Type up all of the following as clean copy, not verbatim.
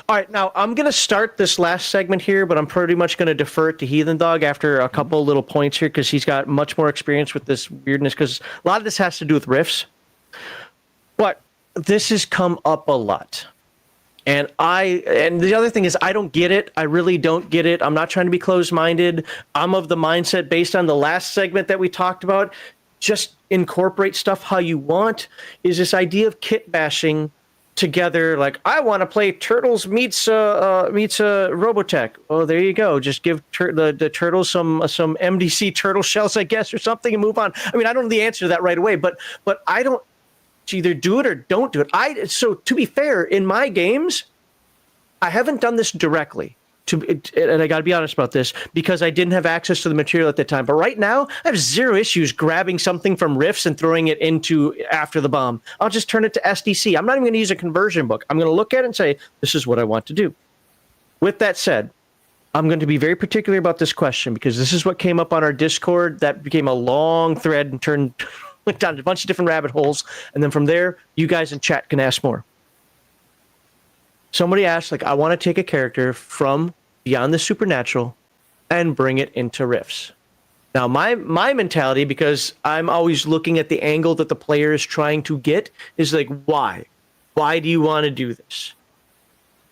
All right, now I'm going to start this last segment here, but I'm pretty much going to defer it to Heathen Dog after a couple little points here because he's got much more experience with this weirdness because a lot of this has to do with riffs. But this has come up a lot. And the other thing is I don't get it. I really don't get it. I'm not trying to be closed-minded. I'm of the mindset based on the last segment that we talked about, just incorporate stuff how you want, is this idea of kit bashing together. Like, I want to play Turtles meets Robotech. Oh, there you go. Just give the Turtles some MDC turtle shells, I guess, or something, and move on. I mean, I don't know the answer to that right away, but I don't either do it or don't do it. So to be fair, in my games, I haven't done this directly. And I got to be honest about this because I didn't have access to the material at the time. But right now, I have zero issues grabbing something from Rifts and throwing it into After the Bomb. I'll just turn it to SDC. I'm not even going to use a conversion book. I'm going to look at it and say, this is what I want to do. With that said, I'm going to be very particular about this question because this is what came up on our Discord. That became a long thread and went down a bunch of different rabbit holes. And then from there, you guys in chat can ask more. Somebody asked, like, I want to take a character from Beyond the Supernatural and bring it into Rifts. Now, my mentality, because I'm always looking at the angle that the player is trying to get, is like, why? Why do you want to do this?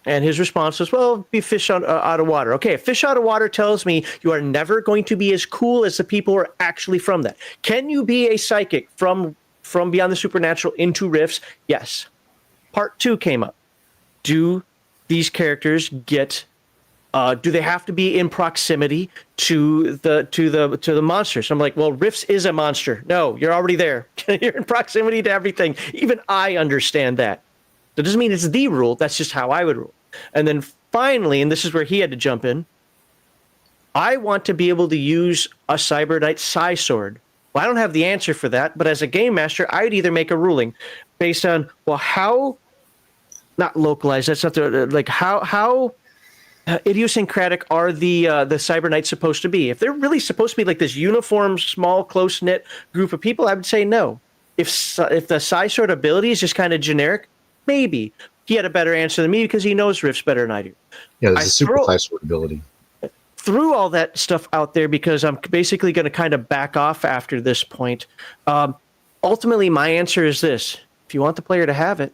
And his response was, well, be fish out of water. Okay, fish out of water tells me you are never going to be as cool as the people who are actually from that. Can you be a psychic from Beyond the Supernatural into Rifts? Yes. Part 2 came up. Do these characters get? Do they have to be in proximity to the monsters? I'm like, well, Rifts is a monster. No, you're already there. You're in proximity to everything. Even I understand that. That doesn't mean it's the rule. That's just how I would rule. And then finally, and this is where he had to jump in, I want to be able to use a Cyber Psi Sword. Well, I don't have the answer for that, but as a game master, I'd either make a ruling based on, well, how. Not localized. That's not the like how idiosyncratic are the Cyber Knights supposed to be? If they're really supposed to be like this uniform, small, close knit group of people, I would say no. If the Psi Sword ability is just kind of generic, maybe. He had a better answer than me because he knows Rifts better than I do. Yeah, there's a super Psi Sword ability. Threw all that stuff out there because I'm basically going to kind of back off after this point. Ultimately, my answer is this: if you want the player to have it,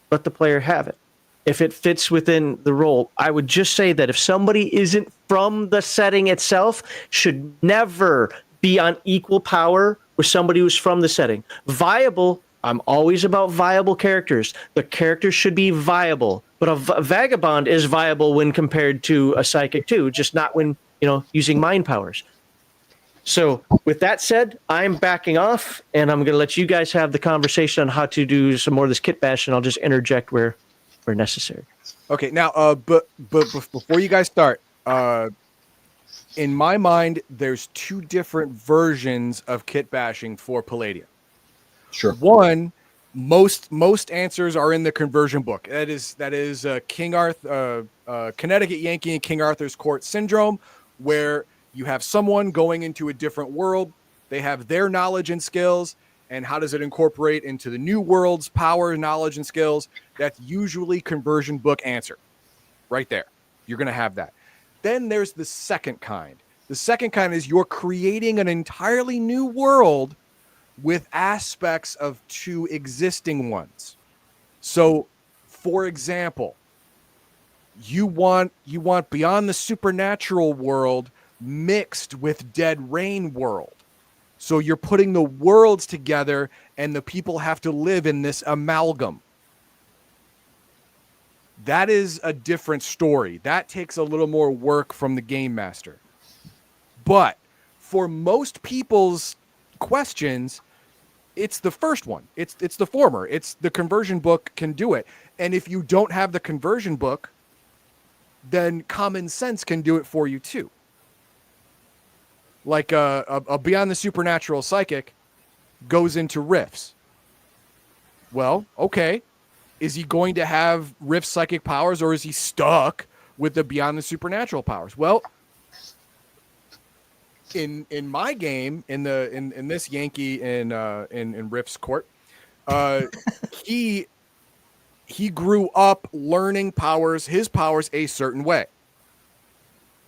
let the player have it. If it fits within the role, I would just say that if somebody isn't from the setting itself, should never be on equal power with somebody who's from the setting. Viable, I'm always about viable characters. The characters should be viable, but a vagabond is viable when compared to a psychic too, just not when, using mind powers. So with that said, I'm backing off, and I'm going to let you guys have the conversation on how to do some more of this kit bash, and I'll just interject where necessary. Okay, now, but before you guys start, in my mind, there's two different versions of kit bashing for Palladium. Sure. One, most answers are in the conversion book. That is King Arthur, Connecticut Yankee and King Arthur's Court syndrome, where you have someone going into a different world. They have their knowledge and skills, and how does it incorporate into the new world's power, knowledge, and skills? That's usually conversion book answer. Right there. You're going to have that. Then there's the second kind. The second kind is you're creating an entirely new world with aspects of two existing ones. So, for example, you want Beyond the Supernatural world mixed with Dead Rain world. So you're putting the worlds together and the people have to live in this amalgam. That is a different story. That takes a little more work from the game master. But for most people's questions, it's the first one. It's the former. It's the conversion book can do it. And if you don't have the conversion book, then common sense can do it for you too. Like a Beyond the Supernatural psychic goes into Rifts. Well, okay. Is he going to have Rift psychic powers, or is he stuck with the Beyond the Supernatural powers? Well, in my game, in this Yankee in Rift's court, he he grew up learning his powers a certain way.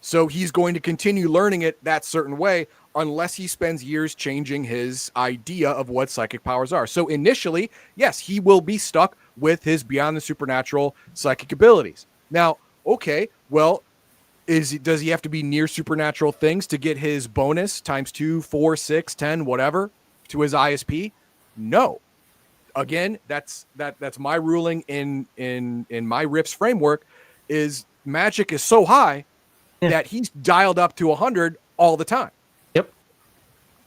So he's going to continue learning it that certain way unless he spends years changing his idea of what psychic powers are. So initially, yes, he will be stuck with his beyond the supernatural psychic abilities. Now, okay, well, does he have to be near supernatural things to get his bonus times 2, 4, 6, 10, whatever to his ISP? No. Again, that's my ruling in my Rips framework is magic is so high that he's dialed up to 100 all the time. Yep.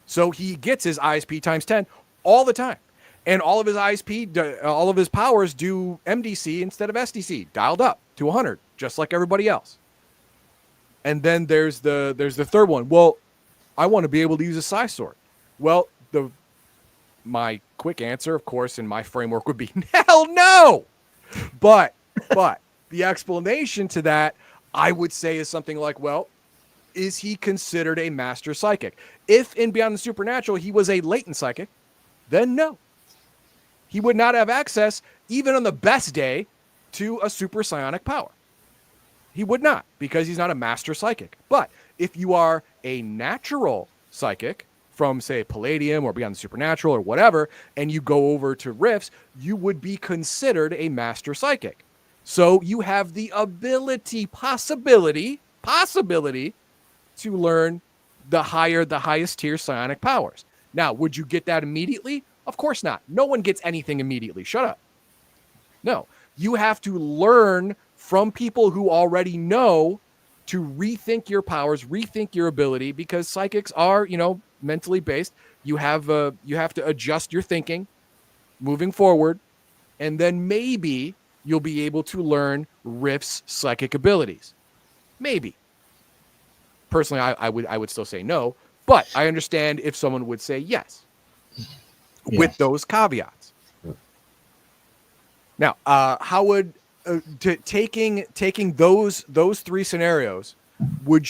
So he gets his ISP times 10 all the time. And all of his ISP, all of his powers do MDC instead of SDC, dialed up to 100, just like everybody else. And then there's the third one. Well, I want to be able to use a Psi Sword. Well, my quick answer, of course, in my framework would be hell no. But the explanation to that, I would say, is something like, well, is he considered a master psychic? If in Beyond the Supernatural he was a latent psychic, then no. He would not have access, even on the best day, to a super psionic power. He would not, because he's not a master psychic. But if you are a natural psychic from, say, Palladium or Beyond the Supernatural or whatever, and you go over to Rifts, you would be considered a master psychic. So you have the possibility to learn the highest tier psionic powers. Now, would you get that immediately? Of course not. No one gets anything immediately. Shut up. No, you have to learn from people who already know to rethink your powers, rethink your ability, because psychics are, mentally based. You have to adjust your thinking moving forward, and then maybe you'll be able to learn Rift's psychic abilities. Maybe. Personally, I would still say no, but I understand if someone would say yes, with those caveats. Now, how would taking those three scenarios, would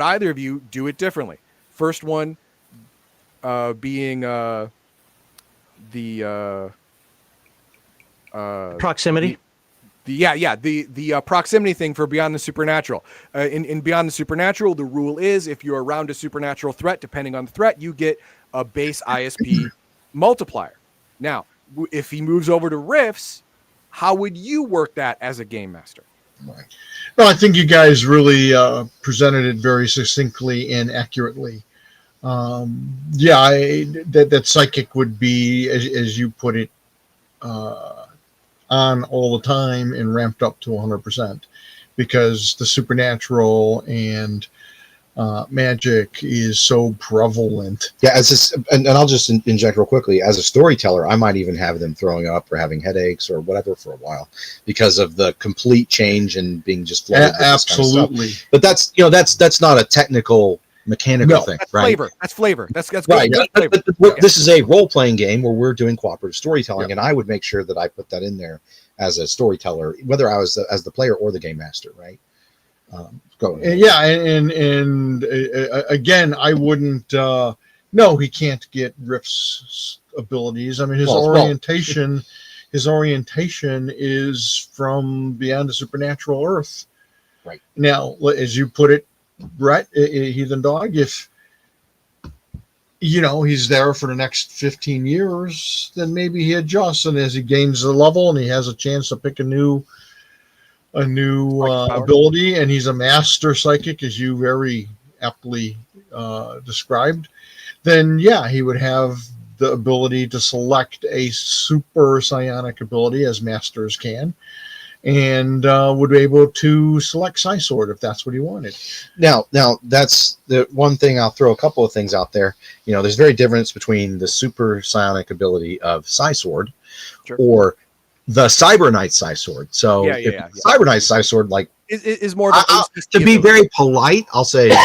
either of you do it differently? First one being the proximity. The proximity thing for Beyond the Supernatural. In Beyond the Supernatural, the rule is if you're around a supernatural threat, depending on the threat, you get a base ISP multiplier. Now, if he moves over to Rifts, how would you work that as a game master? Right. No, I think you guys really presented it very succinctly and accurately. That psychic would be, as you put it, on all the time and ramped up to 100%, because the supernatural and magic is so prevalent. Yeah, and I'll just inject real quickly. As a storyteller, I might even have them throwing up or having headaches or whatever for a while because of the complete change and being just flooded with Absolutely. This kind of stuff. But that's not a technical mechanical thing, that's right? That's flavor. That's right. Good But flavor. This is a role-playing game where we're doing cooperative storytelling, and I would make sure that I put that in there as a storyteller, whether I was as the player or the game master, right? Go ahead. Yeah, and again, I wouldn't. No, he can't get Rift's abilities. I mean, his orientation is from Beyond the Supernatural Earth. Right. Now, as you put it, Brett, Heathen Dog, if he's there for the next 15 years, then maybe he adjusts, and as he gains the level and he has a chance to pick a new ability, and he's a master psychic, as you very aptly described, then he would have the ability to select a super psionic ability, as masters can, and would be able to select Psi Sword if that's what he wanted. Now that's the one thing. I'll throw a couple of things out there. There's very difference between the super psionic ability of Psi Sword, Sure, or the Cyber Knight Psi Sword. So Cyber Knight Psi Sword, like, is more of to be very polite, I'll say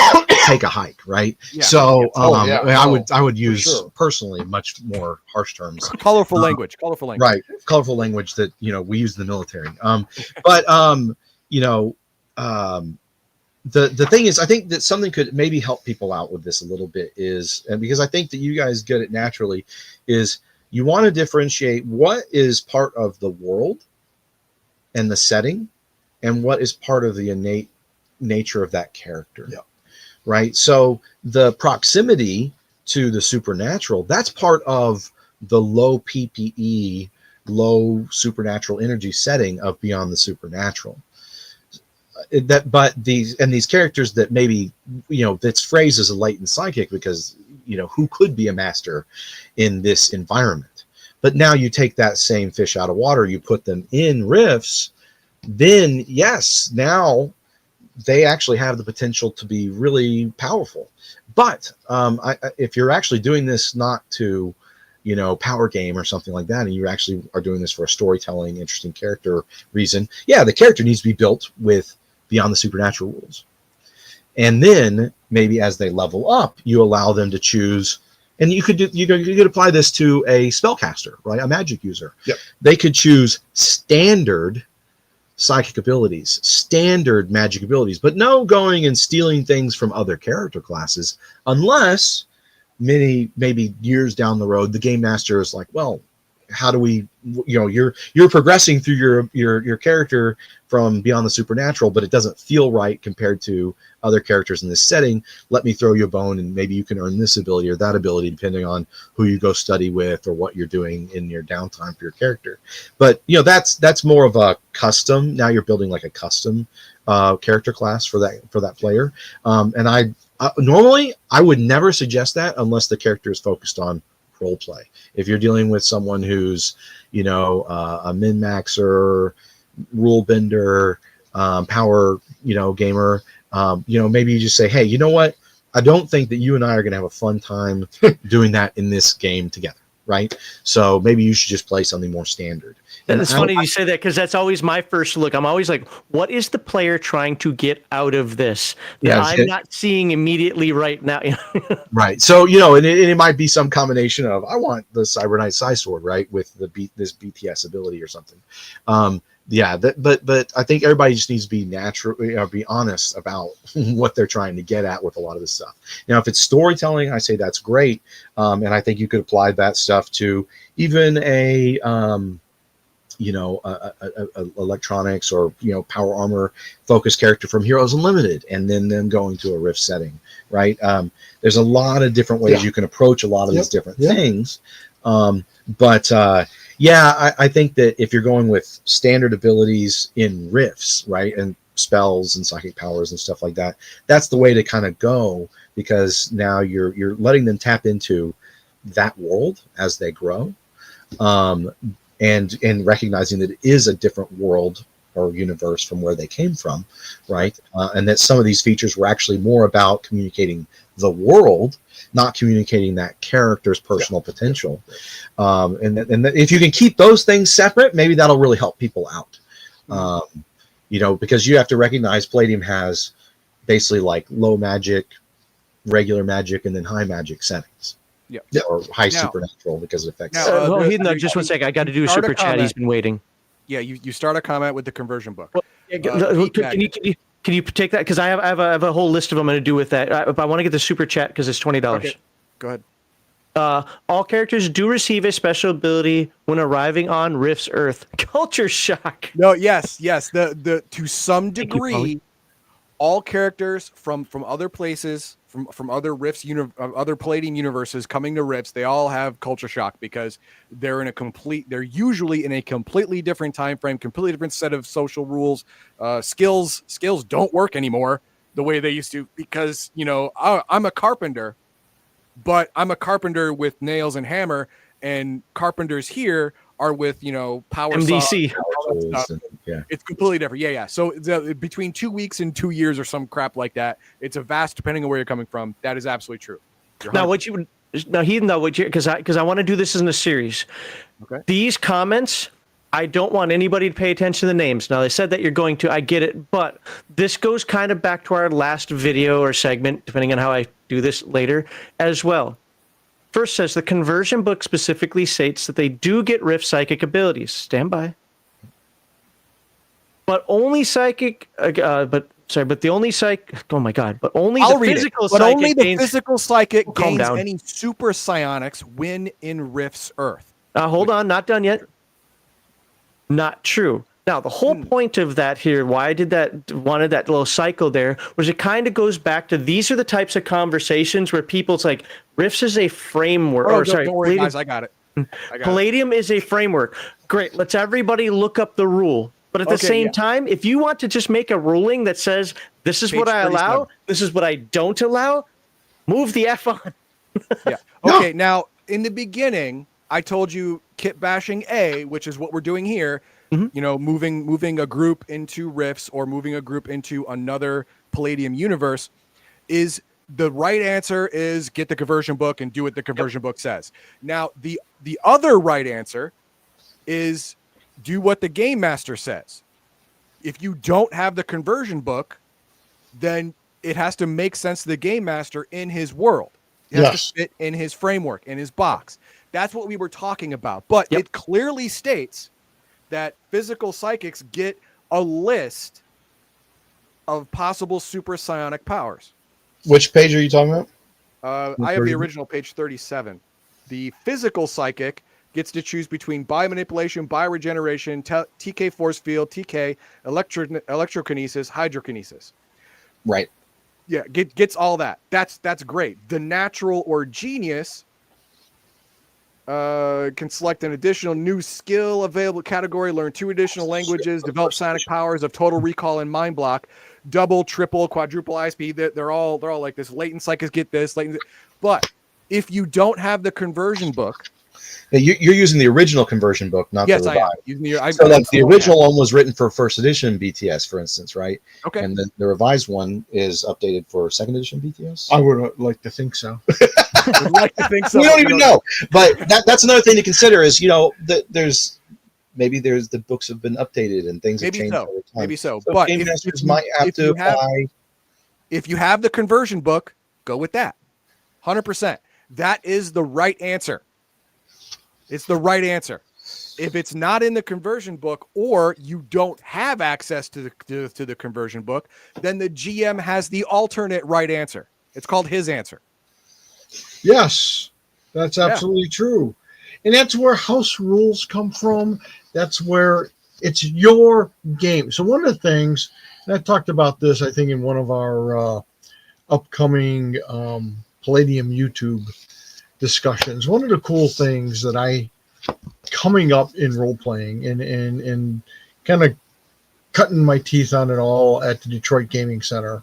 take a hike, right? Yeah. So I would use personally much more harsh terms. Colorful language. Right. Colorful language that we use in the military. The thing is, I think that something could maybe help people out with this a little bit is, and because I think that you guys get it naturally, is you want to differentiate what is part of the world and the setting and what is part of the innate nature of that character. Yeah. Right. So the proximity to the supernatural, that's part of the low PPE, low supernatural energy setting of Beyond the Supernatural. But these characters that maybe, that's phrased as a latent psychic because, who could be a master in this environment? But now you take that same fish out of water, you put them in Rifts, then yes, now they actually have the potential to be really powerful. But if you're actually doing this not to, power game or something like that, and you actually are doing this for a storytelling, interesting character reason, yeah, the character needs to be built with Beyond the Supernatural rules. And then maybe as they level up, you allow them to choose. And you could apply this to a spellcaster, right? A magic user. Yep. They could choose standard psychic abilities, standard magic abilities, but no going and stealing things from other character classes, unless maybe years down the road, the game master is like, well, how do we, you're progressing through your character from Beyond the Supernatural, but it doesn't feel right compared to other characters in this setting. Let me throw you a bone, and maybe you can earn this ability or that ability, depending on who you go study with or what you're doing in your downtime for your character. But that's more of a custom. Now you're building like a custom character class for that player. And I normally I would never suggest that unless the character is focused on role play. If you're dealing with someone who's, a min-maxer, rule bender, power, gamer, maybe you just say, hey, you know what? I don't think that you and I are going to have a fun time doing that in this game together, right? So maybe you should just play something more standard. And it's funny you say that because that's always my first look. I'm always like, what is the player trying to get out of this that I'm not seeing immediately right now? Right. So, and it might be some combination of, I want the Cyber Knight Sword, right, with this BTS ability or something. But I think everybody just needs to be natural, be honest about what they're trying to get at with a lot of this stuff. Now, if it's storytelling, I say that's great. And I think you could apply that stuff to even a electronics or power armor focused character from Heroes Unlimited, and then them going to a Rift setting, right? There's a lot of different ways you can approach a lot of these different things. I think that if you're going with standard abilities in Rifts, right, and spells and psychic powers and stuff like that, that's the way to kind of go, because now you're letting them tap into that world as they grow. And recognizing that it is a different world or universe from where they came from, right? And that some of these features were actually more about communicating the world, not communicating that character's personal potential. And if you can keep those things separate, maybe that'll really help people out. Because you have to recognize Palladium has basically like low magic, regular magic, and then high magic settings. Yeah, or high supernatural because it affects. Just one second. I got to do a super chat. He's been waiting. Yeah, you start a comment with the conversion book. Well, can you take that? Because I have a whole list of them I'm going to do with that. I want to get the super chat because it's $20. Okay. Go ahead. All characters do receive a special ability when arriving on Rift's Earth. Culture shock. No, yes. The to some degree, all characters from other places, from other Rifts, other Palladium universes coming to Rifts, they all have culture shock because they're usually in a completely different time frame, completely different set of social rules. Skills don't work anymore the way they used to because I'm a carpenter, but I'm a carpenter with nails and hammer, and carpenters here are with power MDC. It's completely different. Yeah. So between 2 weeks and 2 years or some crap like that, it's a vast depending on where you're coming from. That is absolutely true. Because I want to do this in a series. Okay. These comments, I don't want anybody to pay attention to the names. Now they said that you're going to. I get it, but this goes kind of back to our last video or segment, depending on how I do this later as well. First says the conversion book specifically states that they do get Rift psychic abilities. Stand by. But only psychic. But the only psychic. Oh my God! But only the physical psychic. But only the physical psychic gains any super psionics when in Rift's Earth. Hold on, not done yet. Not true. Now, the whole point of that here, why I wanted that little cycle there, was it kind of goes back to these are the types of conversations where people's like, Rifts is a framework. Oh, don't worry, guys, I got it. Palladium is a framework. Great. Let's everybody look up the rule. But at the same time, if you want to just make a ruling that says, this is what I allow, this is what I don't allow, move the F on. Yeah. Okay, now, in the beginning, I told you kit bashing A, which is what we're doing here. You know, moving a group into Rifts or moving a group into another Palladium universe is the right answer is get the conversion book and do what the conversion book says. Now, the other right answer is do what the game master says. If you don't have the conversion book, then it has to make sense to the game master in his world. It has to fit in his framework, in his box. That's what we were talking about. But it clearly states that physical psychics get a list of possible super psionic powers. Which page are you talking about? I have the original page 37. The physical psychic gets to choose between biomanipulation, bioregeneration, TK force field, TK, electrokinesis, hydrokinesis. Right. Yeah, gets all that. That's great. The natural or genius can select an additional new skill available category, learn 2 additional languages, develop psionic powers of total recall and mind block, double, triple, quadruple ISP. They're all like this. Latent psychics get this. But if you don't have the conversion book, you're using the original conversion book, not the revised. I am. Using so like the original one was written for first edition BTS, for instance, right? Okay. And the revised one is updated for second edition BTS. I would like to think so. Would like to think so. We don't even know. But that's another thing to consider is, you know, there's the books have been updated and things have changed over time. Maybe so. But game masters might have to apply. If you have the conversion book, go with that. 100%. That is the right answer. It's the right answer. If it's not in the conversion book or you don't have access to the conversion book, then the GM has the alternate right answer. It's called his answer. Yes, that's absolutely true. And that's where house rules come from. That's where it's your game. So one of the things, and I talked about this, I think, in one of our upcoming Palladium YouTube discussions. One of the cool things that I coming up in role playing and kind of cutting my teeth on it all at the Detroit Gaming Center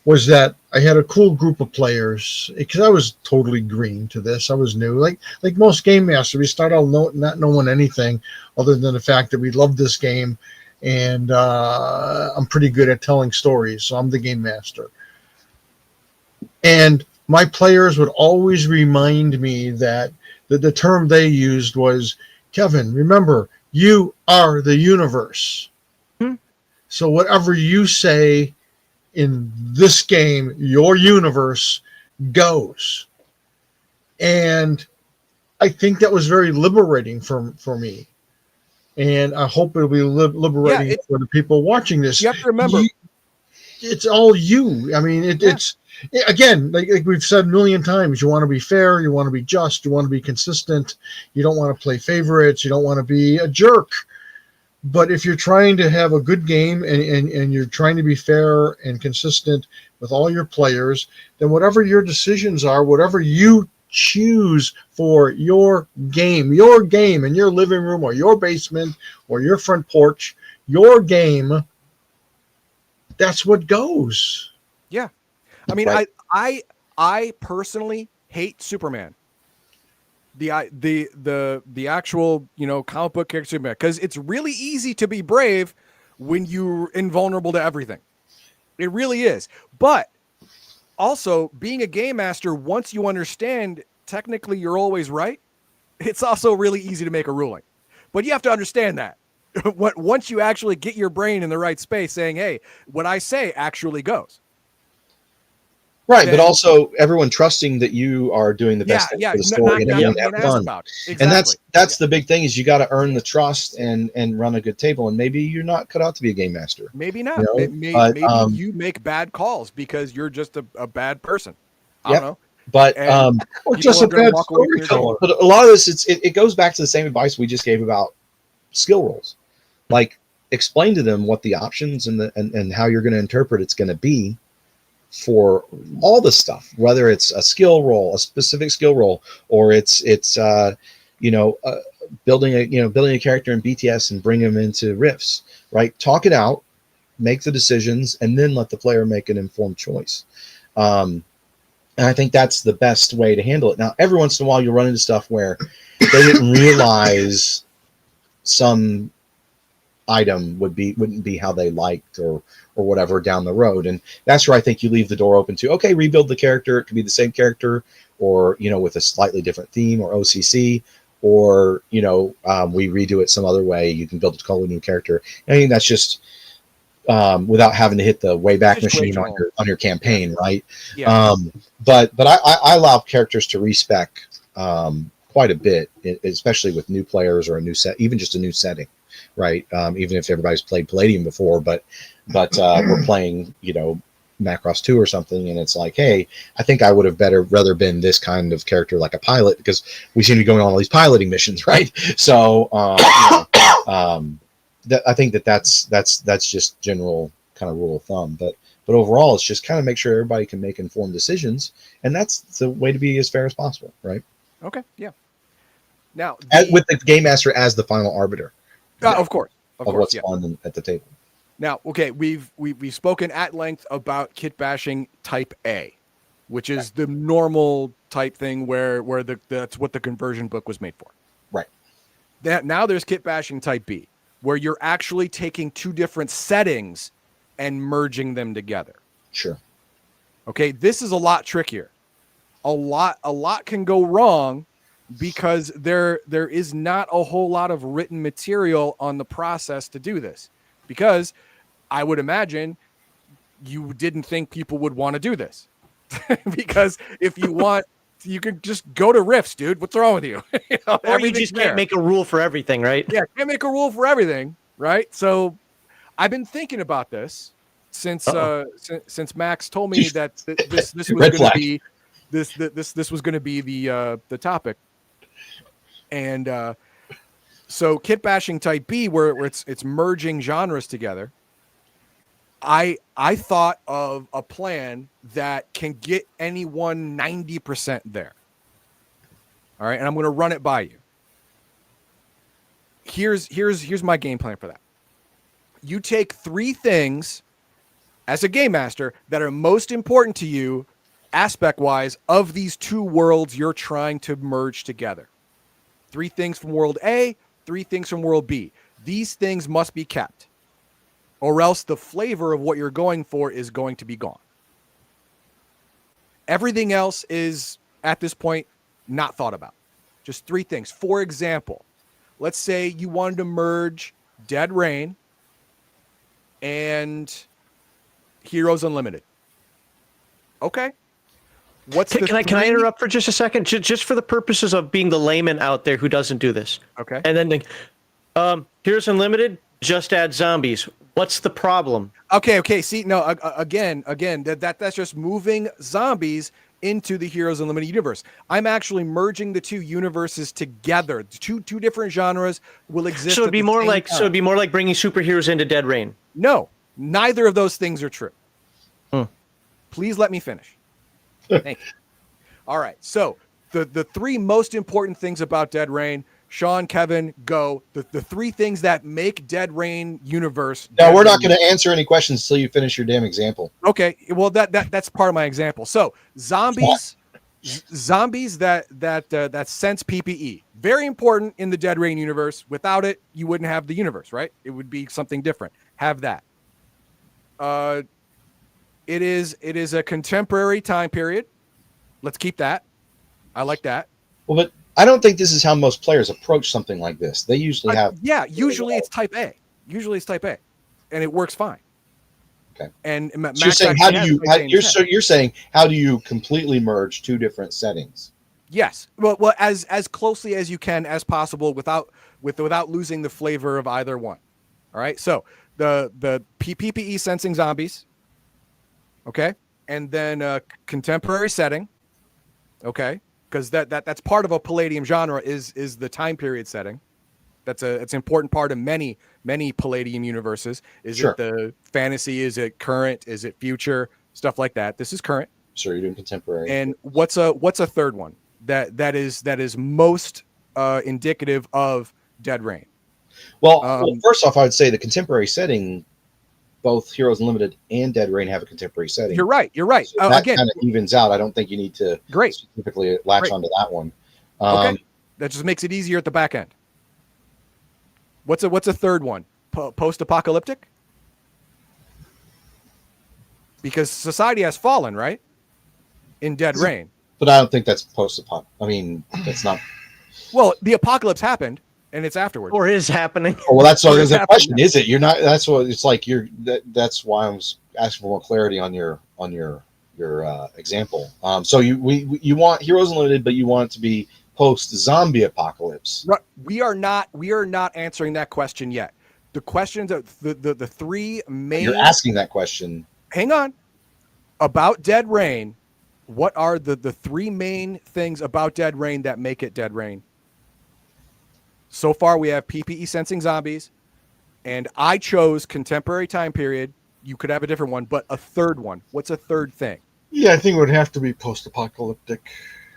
was that I had a cool group of players because I was totally green to this. I was new, like most game masters. We start out not knowing anything other than the fact that we love this game, and I'm pretty good at telling stories, so I'm the game master. And my players would always remind me that the term they used was, Kevin, remember, you are the universe. So whatever you say in this game, your universe goes. And I think that was very liberating for me. And I hope it'll be liberating for the people watching this. You have to remember, it's all you. I mean, it's, again, like we've said a million times, you want to be fair, you want to be just, you want to be consistent, you don't want to play favorites, you don't want to be a jerk. But if you're trying to have a good game and you're trying to be fair and consistent with all your players, then whatever your decisions are, whatever you choose for your game in your living room or your basement or your front porch, your game, that's what goes. Yeah. I mean, right. I personally hate Superman. The actual, you know, comic book character Superman, because it's really easy to be brave when you're invulnerable to everything. It really is. But also, being a game master, once you understand technically you're always right, it's also really easy to make a ruling. But you have to understand that. Once you actually get your brain in the right space saying, hey, what I say actually goes. Right, but also everyone trusting that you are doing the best thing for the story and everyone have fun. Exactly. And that's the big thing is you got to earn the trust and run a good table. And maybe you're not cut out to be a game master. Maybe not. You know? Maybe you make bad calls because you're just a bad person. I don't know. But And Or people just are a gonna bad walk away from your game. storyteller. but a lot of this, it goes back to the same advice we just gave about skill rolls. Like, explain to them what the options and how you're going to interpret it's going to be for all the stuff, whether it's a skill roll, a specific skill roll, or it's building a character in BTS and bring them into riffs, right? Talk it out, make the decisions, and then let the player make an informed choice. And I think that's the best way to handle it. Now, every once in a while, you'll run into stuff where they didn't realize some item wouldn't be how they liked or whatever down the road, and that's where I think you leave the door open to, okay, rebuild the character. It could be the same character, or with a slightly different theme or OCC, or we redo it some other way. You can build a totally new character. I think that's just without having to hit the way back Just machine original. on your campaign, right? Yeah. But I allow characters to respec quite a bit, especially with new players or a new set, even just a new setting, right? Even if everybody's played Palladium before, but we're playing Macross 2 or something, and it's like, hey, I think I would have rather been this kind of character, like a pilot, because we seem to be going on all these piloting missions, right? So I think that's just general kind of rule of thumb, but overall, it's just kind of make sure everybody can make informed decisions, and that's the way to be as fair as possible, right? Okay. Yeah. Now, With the game master as the final arbiter of course, of course, what's yeah. on at the table. Now, okay, we've spoken at length about kit bashing type A, which is the normal type thing where that's what the conversion book was made for. Right. Now there's kit bashing type B, where you're actually taking two different settings and merging them together. Sure. Okay, this is a lot trickier. A lot can go wrong because there is not a whole lot of written material on the process to do this. Because I would imagine you didn't think people would want to do this. Because if you want, you could just go to riffs, dude. What's wrong with you? Or you just can't make a rule for everything, right? Yeah, can't make a rule for everything, right? So I've been thinking about this since Max told me that this was going to be this was going to be the topic. And so kit bashing type B, where it's merging genres together. I thought of a plan that can get anyone 90% there. All right, and I'm going to run it by you. Here's my game plan for that. You take 3 things as a game master that are most important to you, aspect-wise, of these 2 worlds you're trying to merge together. 3 things from world A, 3 things from world B. These things must be kept, or else the flavor of what you're going for is going to be gone. Everything else is, at this point, not thought about. Just 3 things. For example, let's say you wanted to merge Dead Rain and Heroes Unlimited. Okay. Can I interrupt for just a second? Just for the purposes of being the layman out there who doesn't do this. Okay. And then, Heroes Unlimited, just add zombies. What's the problem? Okay. See, no, again, that's just moving zombies into the Heroes Unlimited universe. I'm actually merging the 2 universes together. Two different genres will exist. So it'd be more like bringing superheroes into Dead Rain. No, neither of those things are true. Please let me finish. Thank you. All right. So the 3 most important things about Dead Rain, Sean, Kevin, go. The 3 things that make Dead Rain universe. Now, we're not going to answer any questions until you finish your damn example. Okay. Well, that's part of my example. So zombies that sense PPE, very important in the Dead Rain universe. Without it, you wouldn't have the universe, right? It would be something different. Have that. It is a contemporary time period. Let's keep that. I like that. Well, but I don't think this is how most players approach something like this. They usually have. Yeah, usually it's type A. And it works fine. Okay. And So you're saying you're saying how do you completely merge 2 different settings? Yes. Well, as closely as you can as possible without losing the flavor of either one. All right. So the PPE sensing zombies. Okay. And then contemporary setting. Okay, because that's part of a Palladium genre is the time period setting. It's an important part of many Palladium universes. Is Sure. it the fantasy? Is it current? Is it future? Stuff like that. This is current. So you're doing contemporary. And what's a third one that is most indicative of Dead Rain? Well, first off, I would say the contemporary setting, both Heroes Unlimited and Dead Rain have a contemporary setting. You're right. So that kind of evens out. I don't think you need to Great. specifically latch onto that one. Okay. That just makes it easier at the back end. What's a third one? Post-apocalyptic? Because society has fallen, right? In Dead Rain. But I don't think that's post-apocalyptic. I mean, that's not. Well, the apocalypse happened, and it's afterwards. Or is happening. Oh, well, that's the question. Is it? You're not. That's what it's like. That's why I was asking for more clarity on your example. So you want Heroes Unlimited, but you want it to be post-zombie apocalypse. Right. We are not answering that question yet. The questions are the three main. You're asking that question. Hang on. About Dead Rain, what are the three main things about Dead Rain that make it Dead Rain? So far, we have PPE sensing zombies, and I chose contemporary time period. You could have a different one, but a third one. What's a third thing? Yeah, I think it would have to be post-apocalyptic.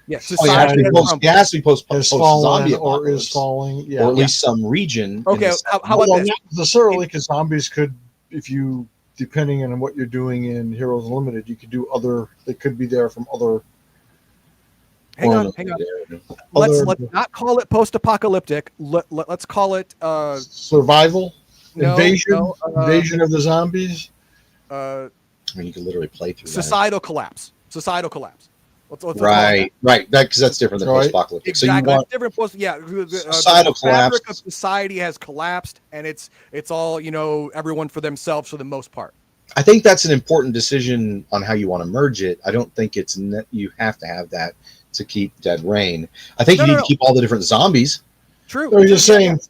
Yes, It has to be post-zombie or is falling. Yeah, or at least some region. Okay, how about this? Not necessarily, because zombies could, if you, depending on what you're doing in Heroes Unlimited, you could do other. They could be there from other. Hang on. Let's not call it post-apocalyptic. Let's call it survival, invasion of the zombies. I mean, you could literally play through societal collapse. Societal collapse. Let's right. Because that's different than post-apocalyptic. Exactly. So you want different societal the collapse. Fabric of society has collapsed, and it's all everyone for themselves for the most part. I think that's an important decision on how you want to merge it. I don't think it's you have to have that to keep Dead Rain. I think you need to keep all the different zombies. True. So you're just saying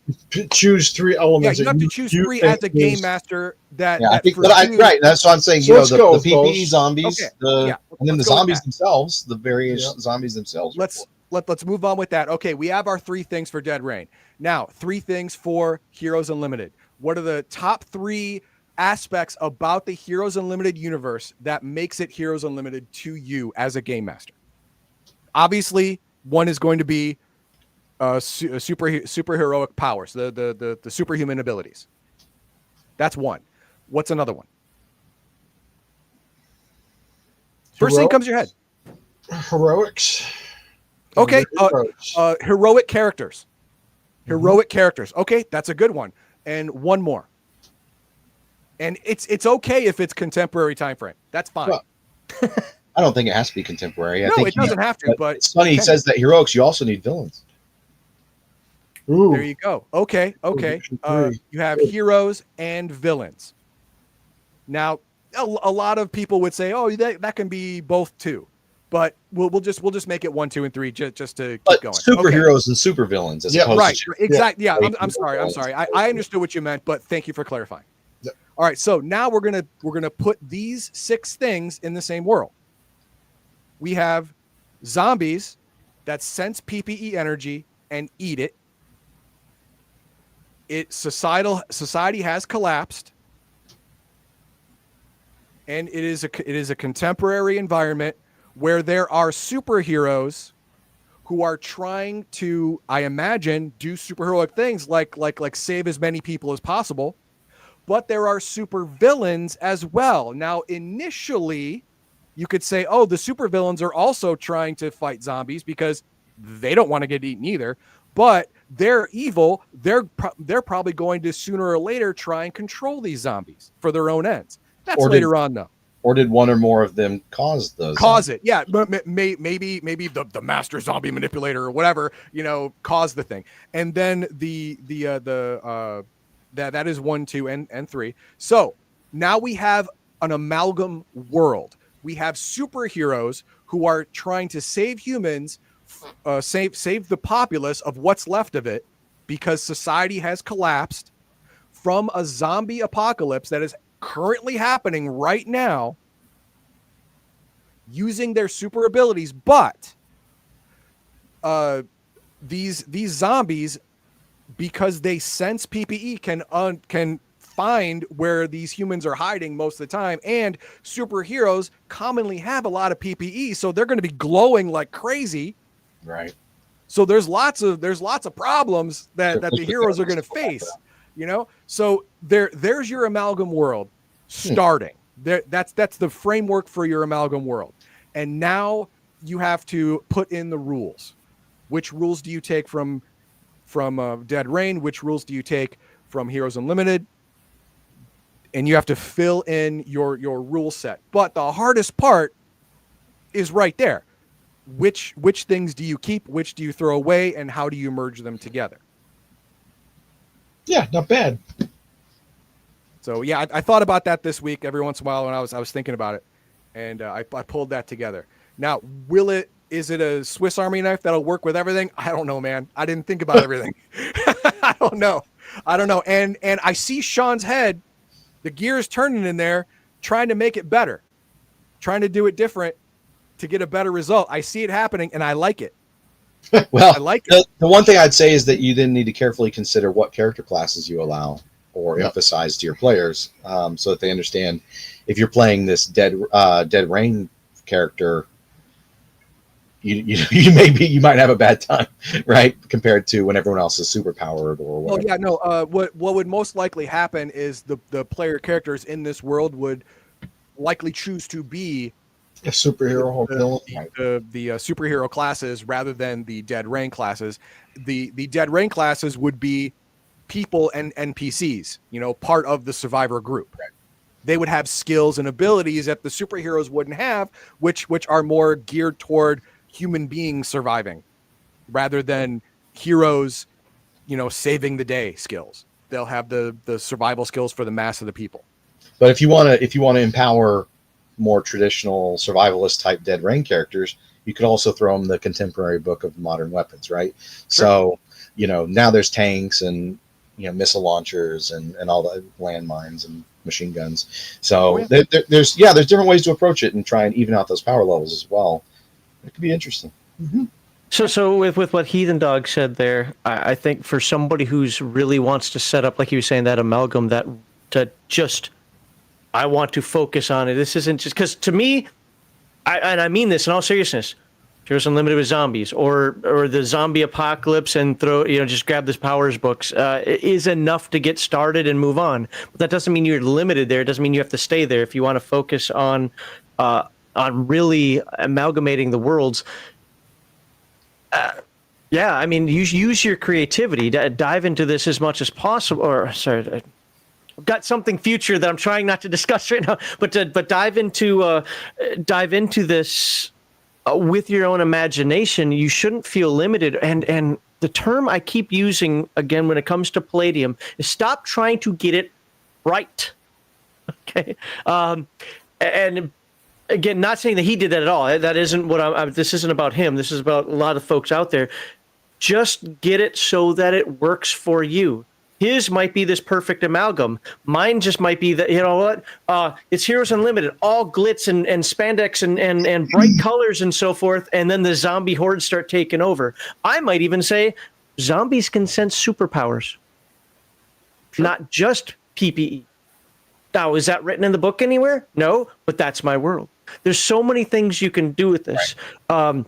choose three elements. Yeah, you have to choose three as a game master. I think, right. That's what I'm saying. So the PPE zombies, and then the zombies themselves, the various zombies themselves. Let's move on with that. Okay, we have our three things for Dead Rain. Now, three things for Heroes Unlimited. What are the top three aspects about the Heroes Unlimited universe that makes it Heroes Unlimited to you as a game master? Obviously, one is going to be superheroic powers, the superhuman abilities. That's one. What's another one? First thing comes to your head. Heroics. Okay. Heroic characters. Heroic characters. Okay, that's a good one. And one more. And it's okay if it's contemporary time frame. That's fine. Well, I don't think it has to be contemporary. I no, think it doesn't have to. But it's funny. He says that heroics, you also need villains. Ooh. There you go. Okay. You have heroes and villains. Now, a lot of people would say, "Oh, that can be both too," but we'll just make it 1, 2, and 3 just to keep going. Superheroes and supervillains, as opposed to exactly. Yeah, I'm sorry. I understood what you meant, but thank you for clarifying. Yep. All right, so now we're gonna put these 6 things in the same world. We have zombies that sense PPE energy and eat it. Society has collapsed, and it is a contemporary environment where there are superheroes who are trying to, I imagine, do superheroic things like save as many people as possible. But there are super villains as well. Now, initially, you could say, oh, the supervillains are also trying to fight zombies because they don't want to get eaten either. But they're evil. They're probably going to sooner or later try and control these zombies for their own ends. That's later on, though. Or did one or more of them cause those? It? Yeah, maybe the master zombie manipulator or whatever caused the thing. And then that is 1, 2, and 3. So now we have an amalgam world. We have superheroes who are trying to save humans, save the populace of what's left of it, because society has collapsed from a zombie apocalypse that is currently happening right now, using their super abilities. But these zombies, because they sense PPE, can find where these humans are hiding most of the time, and superheroes commonly have a lot of PPE, so they're going to be glowing like crazy. Right. So there's lots of problems that the heroes are going to face, you know. So there's your amalgam world starting. That's the framework for your amalgam world, and now you have to put in the rules. Which rules do you take from Dead Rain? Which rules do you take from Heroes Unlimited? And you have to fill in your rule set. But the hardest part is right there. Which things do you keep? Which do you throw away? And how do you merge them together? Yeah, not bad. So yeah, I thought about that this week every once in a while when I was thinking about it, and I pulled that together. Now, is it a Swiss Army knife that'll work with everything? I don't know, man. I didn't think about everything. I don't know. And I see Sean's head, the gears turning in there, trying to make it better, trying to do it different to get a better result. I see it happening, and I like it. Well, I like it. The one thing I'd say is that you then need to carefully consider what character classes you allow or emphasize to your players, so that they understand if you're playing this Dead Rain character, you might have a bad time, right? Compared to when everyone else is super powered or whatever. Oh yeah, no. What would most likely happen is the player characters in this world would likely choose to be A superhero the superhero classes rather than the Dead Rain classes. The Dead Rain classes would be people and NPCs, part of the survivor group. Right. They would have skills and abilities that the superheroes wouldn't have, which are more geared toward human beings surviving rather than heroes, saving the day skills. They'll have the survival skills for the mass of the people. But if you want to empower more traditional survivalist type Dead Rain characters, you could also throw them the contemporary book of modern weapons, right? Sure. So, now there's tanks and missile launchers and all the landmines and machine guns. So there's different ways to approach it and try and even out those power levels as well. It could be interesting. Mm-hmm. So with what Heathen Dog said there, I think for somebody who's really wants to set up, like he was saying, that amalgam, that to just, I want to focus on it. This isn't just because to me, I mean this in all seriousness. Heroes Unlimited with zombies, or the zombie apocalypse, and just grab this powers books is enough to get started and move on. But that doesn't mean you're limited there. It doesn't mean you have to stay there. If you want to focus on really amalgamating the worlds, use your creativity. Dive into this as much as possible. Or sorry, I've got something future that I'm trying not to discuss right now. But dive into this. With your own imagination. You shouldn't feel limited. And the term I keep using again when it comes to Palladium is stop trying to get it right. Okay. And again, not saying that he did that at all. That isn't what this isn't about him. This is about a lot of folks out there. Just get it so that it works for you. His might be this perfect amalgam. Mine just might be that, it's Heroes Unlimited, all glitz and spandex and bright colors and so forth, and then the zombie hordes start taking over. I might even say zombies can sense superpowers, not just PPE. Now, is that written in the book anywhere? No, but that's my world. There's so many things you can do with this. Right.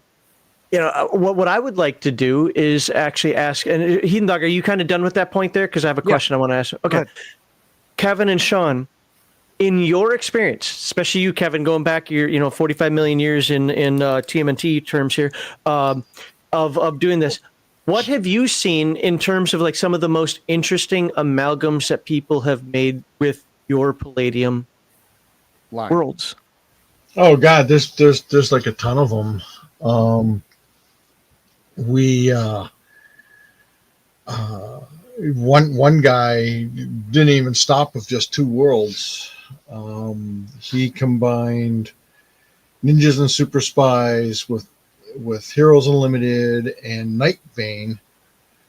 What I would like to do is actually ask, and Heathen Dog, are you kind of done with that point there? Because I have a question I want to ask. Okay. Kevin and Sean, in your experience, especially you, Kevin, going back your 45 million years in TMNT terms here, of doing this, what have you seen in terms of like some of the most interesting amalgams that people have made with your Palladium worlds? Oh God, there's like a ton of them. One guy didn't even stop with just two worlds. He combined ninjas and super spies with Heroes Unlimited and Night Bane.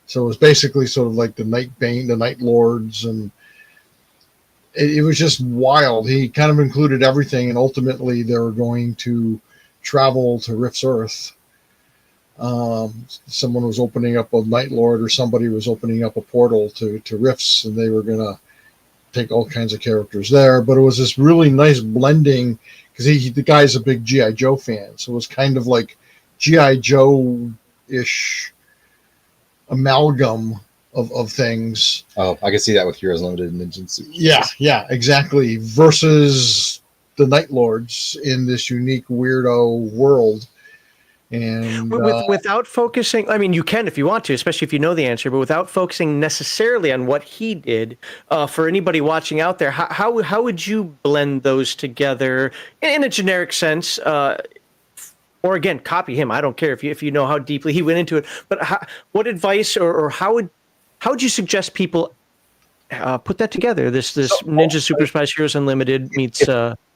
So it was basically sort of like the Night Bane, the Night Lords, and it was just wild. He kind of included everything, and ultimately they were going to travel to Rift's Earth. Someone was opening up a Night Lord, or somebody was opening up a portal to Rifts, and they were going to take all kinds of characters there. But it was this really nice blending, because the guy's a big G.I. Joe fan, so it was kind of like G.I. Joe-ish amalgam of things. Oh, I can see that with Heroes Unlimited and Ninja Super. Yeah, exactly. Versus the Night Lords in this unique weirdo world. And without focusing, I mean, you can if you want to, especially if you know the answer, but without focusing necessarily on what he did. For anybody watching out there, how would you blend those together in a generic sense? Or again, copy him. I don't care if you know how deeply he went into it. But what advice or how would you suggest people put that together? This Ninja Super Spice Heroes Unlimited meets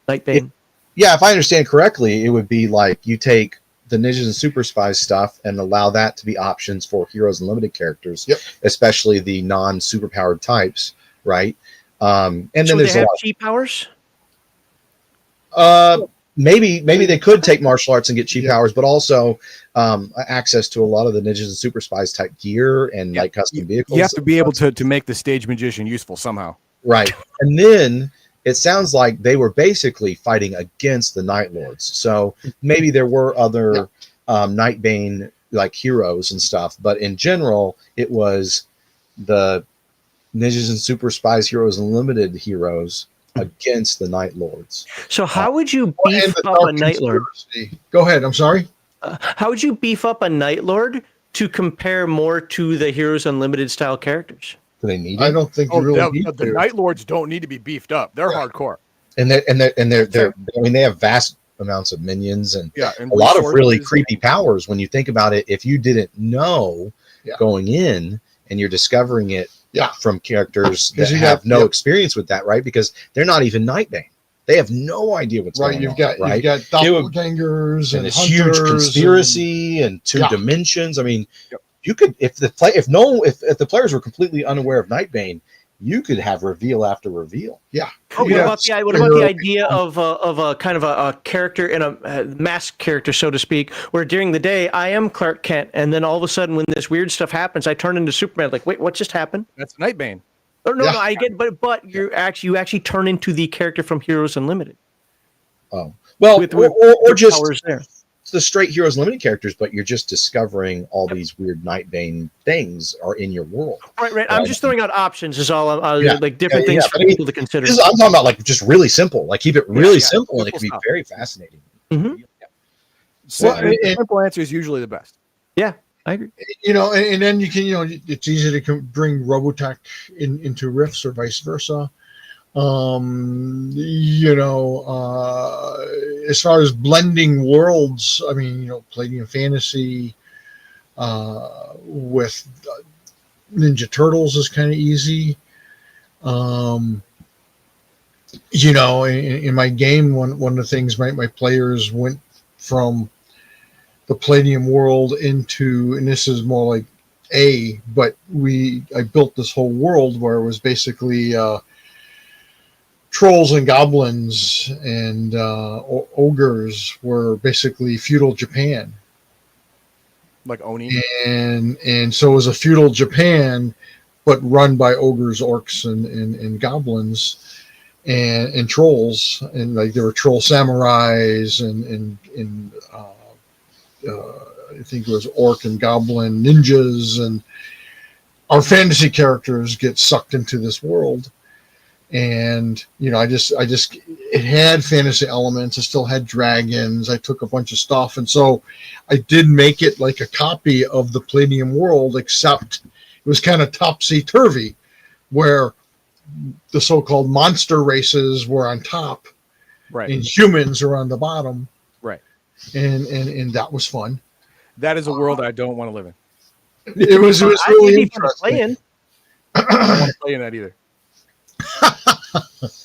Nightbane. If I understand correctly, it would be like you take the Ninjas and Super Spies stuff and allow that to be options for Heroes Unlimited characters, especially the non-superpowered types, right? And then so there's they have chi powers. Maybe they could take martial arts and get chi powers, but also access to a lot of the Ninjas and Super Spies type gear and like custom vehicles. You have to be able to make the stage magician useful somehow, right? And then it sounds like they were basically fighting against the Night Lords. So maybe there were other Nightbane like heroes and stuff, but in general, it was the Ninjas and Super Spies Heroes Unlimited heroes against the Night Lords. So how would you beef up a Night Lord? Go ahead. I'm sorry. How would you beef up a Night Lord to compare more to the Heroes Unlimited style characters? Do they need it? I don't think you really need the to. Night Lords don't need to be beefed up. They're hardcore. And they're I mean, they have vast amounts of minions and and a lot of really creepy powers. When you think about it, if you didn't know going in and you're discovering it from characters that have no experience with that, right? Because they're not even Nightbane. They have no idea what's going on. You've got doppelgangers and this hunters huge conspiracy and two dimensions. I mean, you could if the players were completely unaware of Nightbane, you could have reveal after reveal. What about the idea of a kind of a character in a masked character, so to speak, where during the day I am Clark Kent, and then all of a sudden when this weird stuff happens, I turn into Superman. Like, wait, what just happened? That's Nightbane. Oh, no, I get, but you actually turn into the character from Heroes Unlimited. Oh, well, with or just powers there. The straight Heroes Limited characters, but you're just discovering all these weird Nightbane things are in your world. Right. I'm just throwing out options. Is all. Like different things for people to consider. I'm talking about like just really simple. Like keep it really simple, and it can be very fascinating. Mm-hmm. So simple answer is usually the best. Yeah, I agree. And then you can, it's easy to bring Robotech into Rifts or vice versa. As far as blending worlds, I mean, Palladium Fantasy with Ninja Turtles is kind of easy. In my game, one of the things my players went from the Palladium world into, and this is more like but I built this whole world where it was basically trolls and goblins and ogres were basically feudal Japan, like Oni, and so it was a feudal Japan, but run by ogres, orcs, and goblins and trolls, and like there were troll samurais and I think it was orc and goblin ninjas, and our fantasy characters get sucked into this world. And it had fantasy elements. It still had dragons. I took a bunch of stuff, and so I did make it like a copy of the Palladium world, except it was kind of topsy-turvy, where the so-called monster races were on top, right, and humans are on the bottom, right, and that was fun. That is a world I don't want to live in. It was really interesting. I don't want to play in that either.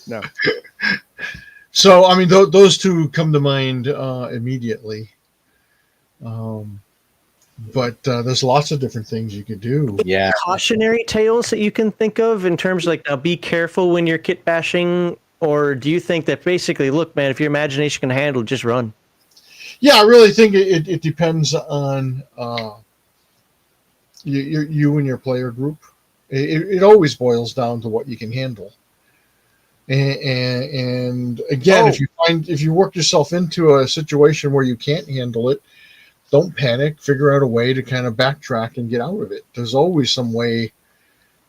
No. So I mean, those two come to mind immediately. But there's lots of different things you could do. Yeah. Cautionary tales that you can think of in terms of like, now be careful when you're kit bashing, or do you think that basically, look, man, if your imagination can handle it, just run? Yeah, I really think it depends on you and your player group. It always boils down to what you can handle. And again, if you work yourself into a situation where you can't handle it, don't panic. Figure out a way to kind of backtrack and get out of it. There's always some way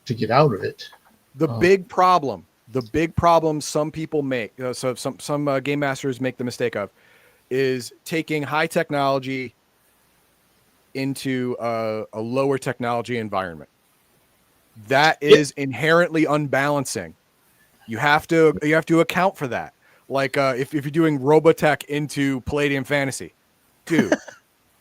to get out of it. The big problem some people make, so some game masters make the mistake of, is taking high technology into a lower technology environment. That is inherently unbalancing. You have to account for that. Like if you're doing Robotech into Palladium Fantasy, dude,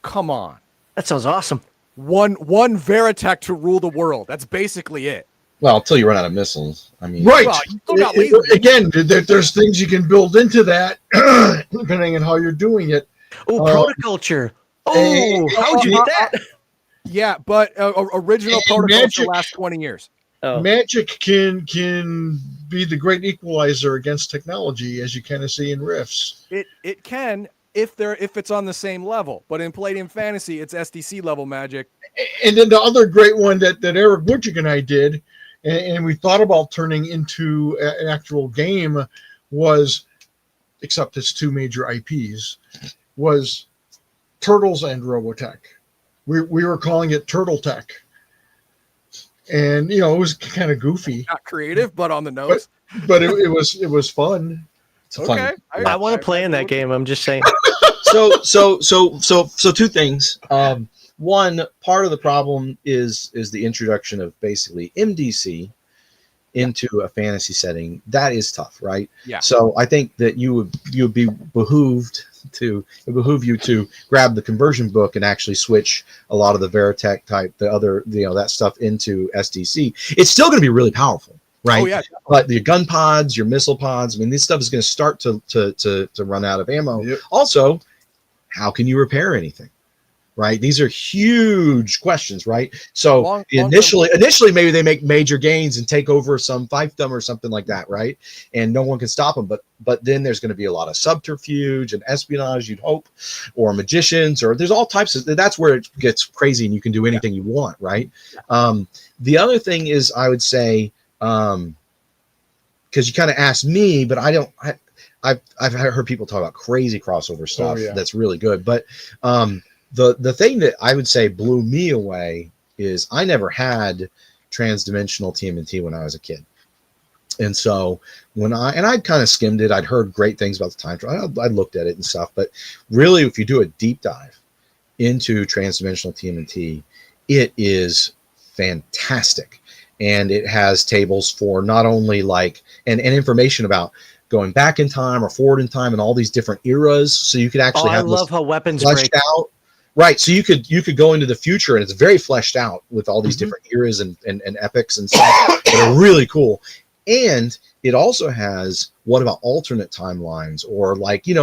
come on. That sounds awesome. One Veritech to rule the world. That's basically it. Well, until you run out of missiles. I mean, Right. Well, you still got lasers. Again, there's things you can build into that depending on how you're doing it. Oh, protoculture. Oh, how'd you get that? Yeah, but original protocols the last 20 years. Oh. Magic can be the great equalizer against technology, as you kind of see in Rifts. It can if it's on the same level, but in Palladium Fantasy, it's SDC level magic. And then the other great one that Eric Woodchick and I did, and we thought about turning into an actual game, was, except it's two major IPs, was Turtles and Robotech. We were calling it Turtle Tech. And it was kind of goofy, Not creative, but on the nose. but it was fun. it's a fun. Okay, I want to play in that game. I'm just saying. So two things. One part of the problem is the introduction of basically MDC into a fantasy setting. That is tough, right? Yeah. So I think that you would be behoove you to grab the conversion book and actually switch a lot of the Veritech type, the other, that stuff into SDC. It's still going to be really powerful, right? Oh yeah. But your gun pods, your missile pods, I mean, this stuff is going to start to run out of ammo. Yep. Also, how can you repair anything? Right? These are huge questions, right? So initially maybe they make major gains and take over some fiefdom or something like that, right? And no one can stop them. But then there's going to be a lot of subterfuge and espionage, you'd hope, or magicians, or there's all types of. That's where it gets crazy, and you can do anything you want, right? The other thing is, I would say, because you kind of asked me, but I don't. I've heard people talk about crazy crossover stuff that's really good, but. The thing that I would say blew me away is I never had transdimensional TMNT when I was a kid. And so I'd kind of skimmed it. I'd heard great things about the time trial. I looked at it and stuff, but really if you do a deep dive into transdimensional TMNT, it is fantastic. And it has tables for not only and information about going back in time or forward in time and all these different eras. So you could actually have I love how weapons fleshed break out. Right, so you could go into the future, and it's very fleshed out with all these different eras and epics and stuff that are really cool. And it also has what about alternate timelines or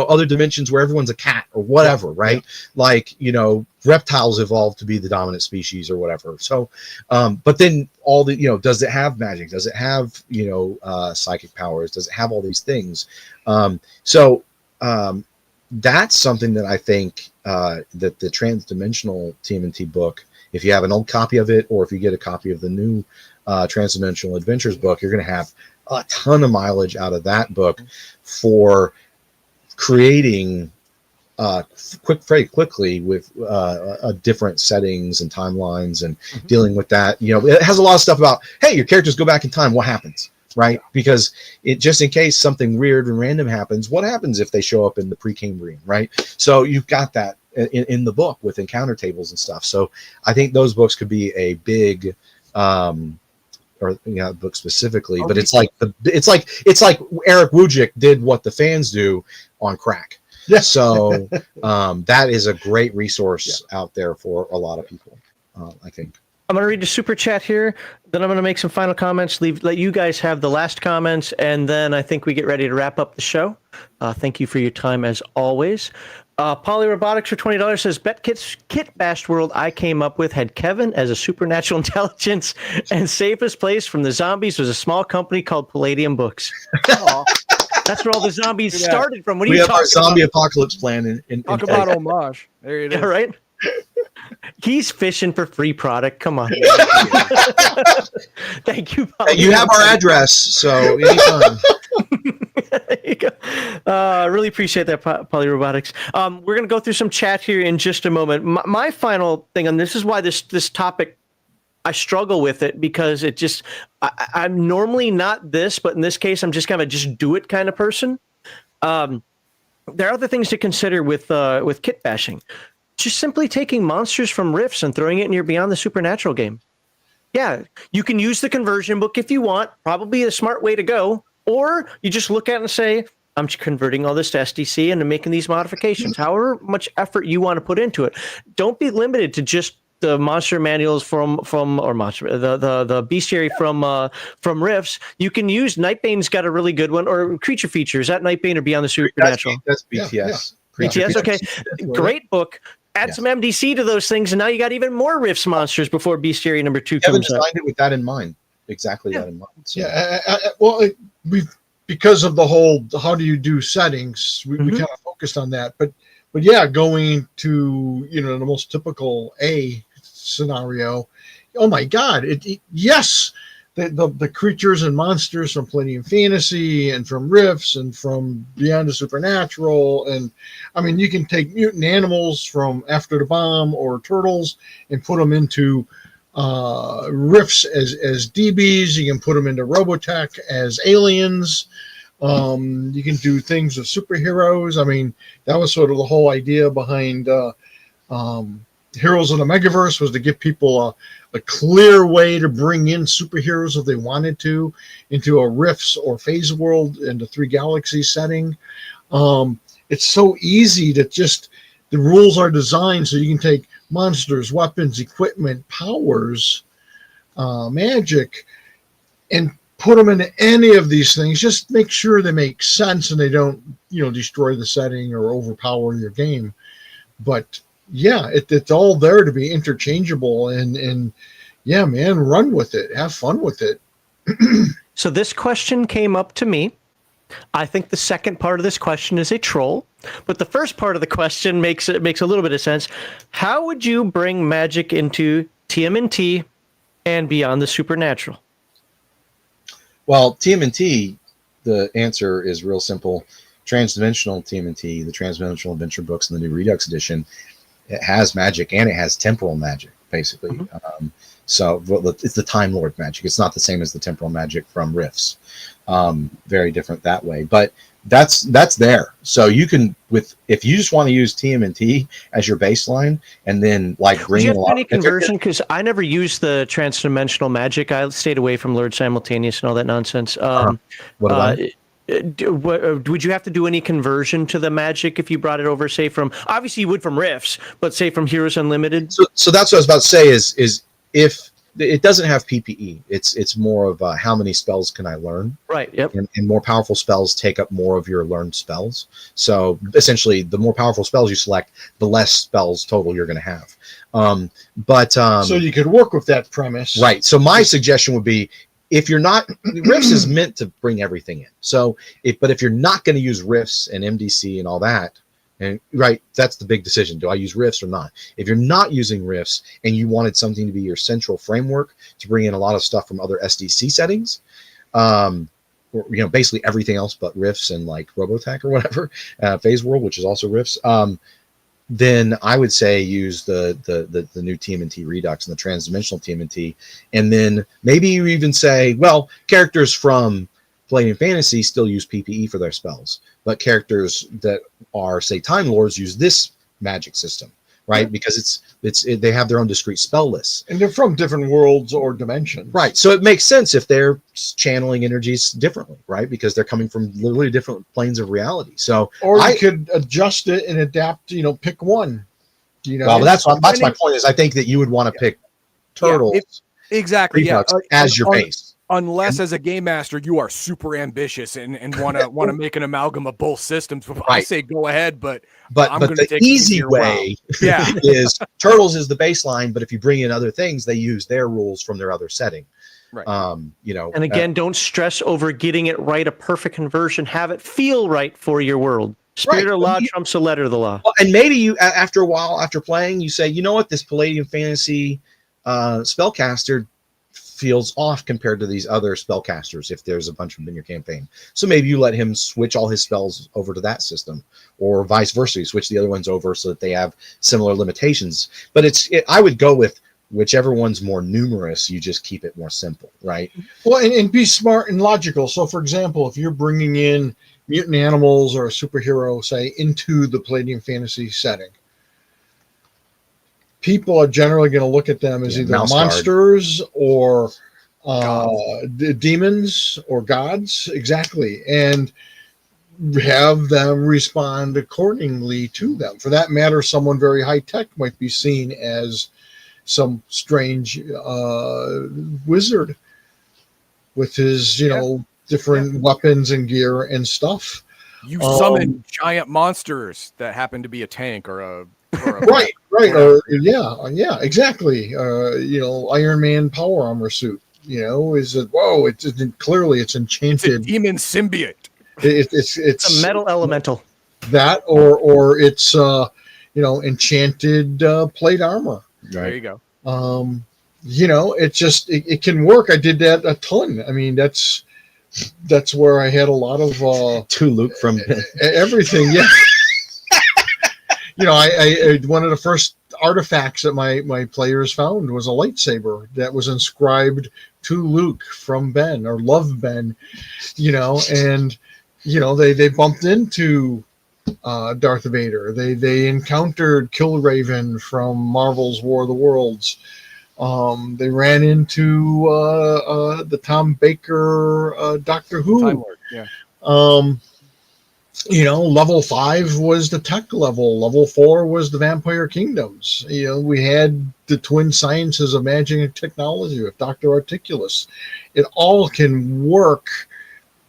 other dimensions where everyone's a cat or whatever, right? Reptiles evolved to be the dominant species or whatever. So, but then all the does it have magic? Does it have psychic powers? Does it have all these things? That's something that I think that the transdimensional TMNT book, if you have an old copy of it, or if you get a copy of the new Transdimensional Adventures book, you're going to have a ton of mileage out of that book for creating very quickly with different settings and timelines and dealing with that. It has a lot of stuff about, hey, your characters go back in time. What happens? Right, because it just in case something weird and random happens, what happens if they show up in the pre-Cambrian, right? So you've got that in the book with encounter tables and stuff. So I think those books could be a big, book specifically. But it's like Eric Woodchick did what the fans do on crack. Yeah. So that is a great resource out there for a lot of people, I think. I'm going to read the super chat here. Then I'm going to make some final comments. Let you guys have the last comments, and then I think we get ready to wrap up the show. Thank you for your time as always. Poly Robotics for $20 says, Kit Bashed World I came up with had Kevin as a supernatural intelligence, and safest place from the zombies was a small company called Palladium Books. That's where all the zombies Look at that. started from. What are We you have our talking zombie about? apocalypse plan in Talk place. about homage. There it is. Yeah, right. He's fishing for free product. Come on. Thank you, Polly. You have our address, so anytime. There you go. Really appreciate that, Poly Robotics. We're going to go through some chat here in just a moment. My final thing, and this is why this topic, I struggle with it, because it just, I'm normally not this, but in this case, I'm just kind of just do it kind of person. There are other things to consider with kit bashing. Just simply taking monsters from Rifts and throwing it in your Beyond the Supernatural game. Yeah, you can use the conversion book if you want, probably a smart way to go. Or you just look at it and say, I'm converting all this to SDC and I'm making these modifications. However much effort you want to put into it. Don't be limited to just the monster manuals from or monster the bestiary from Rifts. You can use Nightbane's got a really good one, or creature features at Nightbane or Beyond the Supernatural. That's BTS. BTS, okay. Great book. Add some MDC to those things, and now you got even more Rifts monsters before Bestiary number 2 Kevin comes out. designed it with that in mind. Exactly that in mind. So. Well, we've, because of the whole how do you do settings, we kind of focused on that. But yeah, going to the most typical A scenario. Oh my God! Yes, the creatures and monsters from Palladium Fantasy and from Rifts and from Beyond the Supernatural, and I mean you can take mutant animals from After the Bomb or Turtles and put them into Rifts as DBs. You can put them into Robotech as aliens. You can do things with superheroes. I mean, that was sort of the whole idea behind Heroes of the Megaverse, was to give people a clear way to bring in superheroes if they wanted to into a Rifts or Phase World into 3 Galaxies setting. It's so easy to just, the rules are designed so you can take monsters, weapons, equipment, powers, magic, and put them into any of these things. Just make sure they make sense and they don't, destroy the setting or overpower your game. But yeah, it's all there to be interchangeable, and yeah, man, run with it, have fun with it. So this question came up to me. I think the second part of this question is a troll, but the first part of the question makes a little bit of sense. How would you bring magic into TMNT and Beyond the Supernatural? Well, TMNT, the answer is real simple. Transdimensional TMNT, the Transdimensional Adventure books in the new Redux edition, it has magic and it has temporal magic, basically. So it's the Time Lord magic. It's not the same as the temporal magic from Rifts. Very different that way, but that's there. So you can, if you just want to use TMNT as your baseline, and then bring in a lot of any conversion, because I never used the transdimensional magic. I stayed away from Lord Simultaneous and all that nonsense. What about it? Would you have to do any conversion to the magic if you brought it over, say from, obviously you would from Rifts, but say from Heroes Unlimited? So that's what I was about to say is if it doesn't have PPE, it's more of how many spells can I learn? Right. Yep. And more powerful spells take up more of your learned spells. So essentially, the more powerful spells you select, the less spells total you're going to have. So you could work with that premise, right? So my suggestion would be, if you're not, Rifts is meant to bring everything in. So if you're not going to use Rifts and MDC and all that, and right, that's the big decision. Do I use Rifts or not? If you're not using Rifts and you wanted something to be your central framework to bring in a lot of stuff from other SDC settings, or, basically everything else but Rifts and Robotech or whatever, Phase World, which is also Rifts, then I would say use the new TMNT Redux and the transdimensional TMNT, and then maybe you even say, well, characters from Palladium Fantasy still use PPE for their spells, but characters that are, say, Time Lords use this magic system, right? Because they have their own discrete spell lists, and they're from different worlds or dimensions, right? So it makes sense if they're channeling energies differently, right? Because they're coming from literally different planes of reality. So or you could adjust it and adapt. Pick one. Well, that's my point. Is I think that you would want to pick Turtles, exactly, as your base. Unless, as a game master, you are super ambitious and want to make an amalgam of both systems. I say go ahead, but I'm going to the take easy way is Turtles is the baseline, but if you bring in other things, they use their rules from their other setting. Right. You know, And again, don't stress over getting it right, a perfect conversion. Have it feel right for your world. Spirit of the law trumps the letter of the law. well, and maybe you, after a while, after playing, you say, you know what, this Palladium Fantasy spellcaster feels off compared to these other spellcasters if there's a bunch of them in your campaign. So maybe you let him switch all his spells over to that system, or vice versa. You switch the other ones over so that they have similar limitations. But I would go with whichever one's more numerous, you just keep it more simple, right? Well, and be smart and logical. So, for example, if you're bringing in mutant animals or a superhero, say, into the Palladium Fantasy setting, people are generally going to look at them as either monsters or demons or gods, exactly, and have them respond accordingly to them. For that matter, someone very high tech might be seen as some strange wizard with his, different weapons and gear and stuff. You summon giant monsters that happen to be a tank or a right, or yeah, exactly. Iron Man power armor suit. Is it? Whoa! It's clearly it's enchanted. It's a demon symbiote. It's a metal elemental. That or it's enchanted plate armor. Right. There you go. It just it can work. I did that a ton. I mean, that's where I had a lot of to Luke from everything. Yeah. I one of the first artifacts that my players found was a lightsaber that was inscribed to Luke from Ben, or love Ben, and they bumped into Darth Vader. They encountered Killraven from Marvel's War of the Worlds. They ran into the Tom Baker Doctor Who. Time Lord, yeah. Level 5 was the tech level. Level 4 was the Vampire Kingdoms. We had the twin sciences of magic and technology with Dr. Articulus. It all can work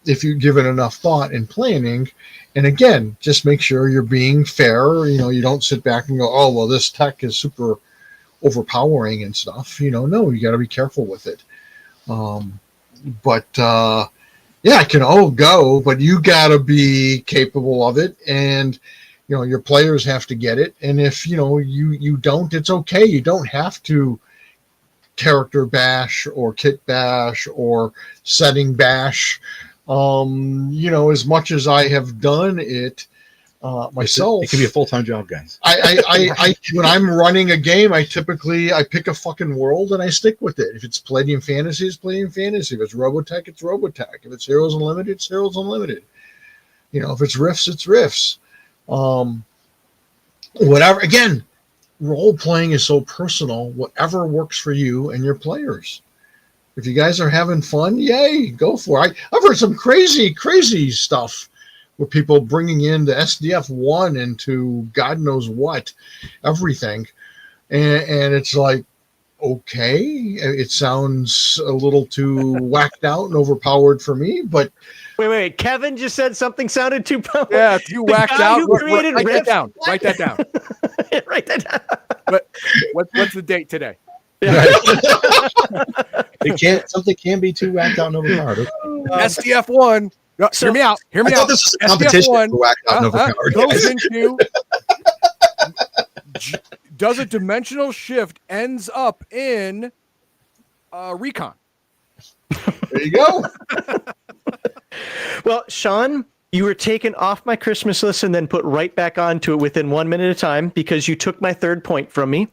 if you give it enough thought and planning. And again, just make sure you're being fair. You don't sit back and go, oh, well, this tech is super overpowering and stuff. No, you got to be careful with it. Yeah, it can all go, but you got to be capable of it, and your players have to get it. And if you don't, it's okay. You don't have to character bash or kit bash or setting bash. As much as I have done it myself, it can be a full-time job, guys. I when I'm running a game, I pick a fucking world and I stick with it. If it's Palladium Fantasy, it's Palladium Fantasy. If it's Robotech, it's Robotech. If it's Heroes Unlimited, it's Heroes Unlimited. If it's Rifts, it's Rifts. Whatever. Again, role playing is so personal. Whatever works for you and your players. If you guys are having fun, yay, go for it. I've heard some crazy stuff with people bringing in the SDF 1 into God knows what, everything. And it's like, okay, it sounds a little too whacked out and overpowered for me, but... Wait. Kevin just said something sounded too powerful. Yeah, too whacked out. Write that down. Write that down. Write that down. But what's the date today? Yeah. Something can be too whacked out and overpowered. SDF 1. No, hear me out. I thought this was a competition for whacked out and overpowered. Goes into does a dimensional shift, ends up in recon. There you go. Well, Sean, you were taken off my Christmas list and then put right back onto it within 1 minute of time because you took my third point from me,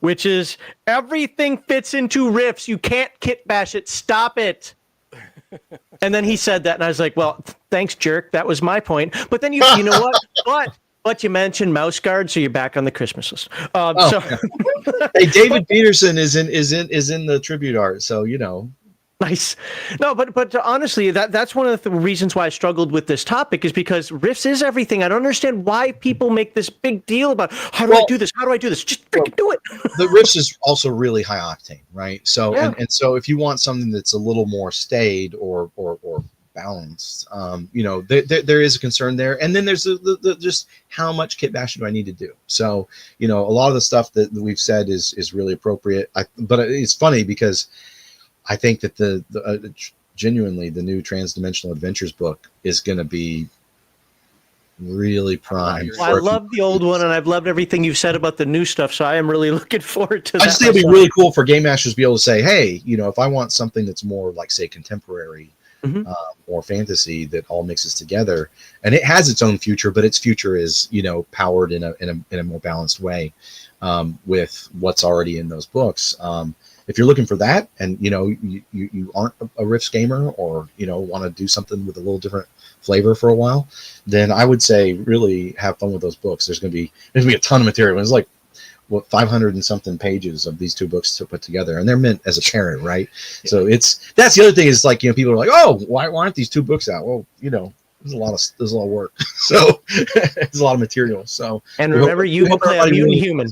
which is everything fits into riffs. You can't kit bash it. Stop it. And then he said that, and I was like, well, thanks, jerk. That was my point. But then you know what? But you mentioned mouse guard, so you're back on the Christmas list. Hey, David Peterson is in the tribute art, so Nice. No, but honestly, that's one of the reasons why I struggled with this topic is because riffs is everything. I don't understand why people make this big deal about how do I do this? How do I do this? Just freaking do it. The riffs is also really high octane, right? So yeah. and so if you want something that's a little more staid or balanced, there is a concern there. And then there's the just how much kit bashing do I need to do? So a lot of the stuff that we've said is really appropriate. But it's funny because I think that genuinely the new Transdimensional Adventures book is going to be really prime. Well, I love the old one, and I've loved everything you've said about the new stuff. So I am really looking forward to that. I just think it'd be really cool for game masters to be able to say, hey, if I want something that's more like, say, contemporary or fantasy that all mixes together, and it has its own future, but its future is, powered in a more balanced way with what's already in those books. If you're looking for that, and you aren't a Rifts gamer, or want to do something with a little different flavor for a while, then I would say really have fun with those books. There's gonna be a ton of material. It's like 500 and something pages of these two books to put together, and they're meant as a parent, right? Yeah. So that's the other thing is, like, people are like, oh, why aren't these two books out? Well, there's a lot of work. So it's a lot of material. So, and remember, you can play a mutant human.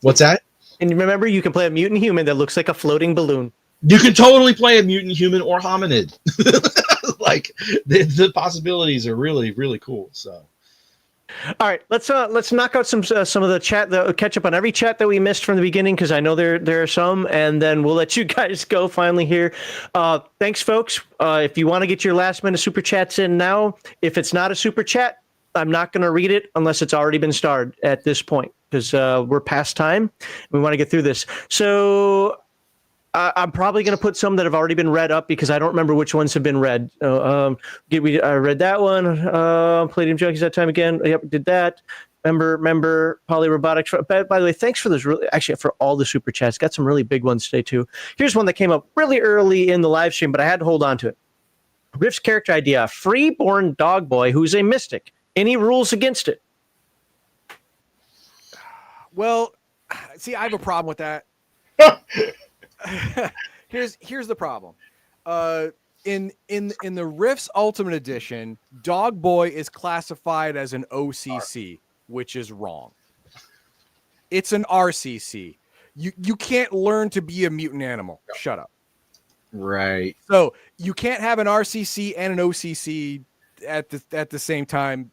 What's that? And remember, you can play a mutant human that looks like a floating balloon. You can totally play a mutant human or hominid. Like the possibilities are really, really cool. So, all right, let's knock out some of the chat, catch up on every chat that we missed from the beginning, because I know there are some, and then we'll let you guys go finally here. Thanks, folks. If you want to get your last minute super chats in now, if it's not a super chat, I'm not going to read it unless it's already been starred at this point, because we're past time. We want to get through this. So I'm probably going to put some that have already been read up, because I don't remember which ones have been read. I read that one. Palladium Junkies that time again. Yep, did that. Remember Poly Robotics. By the way, thanks for those. For all the super chats. Got some really big ones today too. Here's one that came up really early in the live stream, but I had to hold on to it. Riff's character idea: free-born dog boy who's a mystic. Any rules against it? Well, see, I have a problem with that. Here's the problem. In the Rifts Ultimate Edition, Dog Boy is classified as an OCC, which is wrong. It's an RCC. You can't learn to be a mutant animal. Shut up. Right. So you can't have an RCC and an OCC at the same time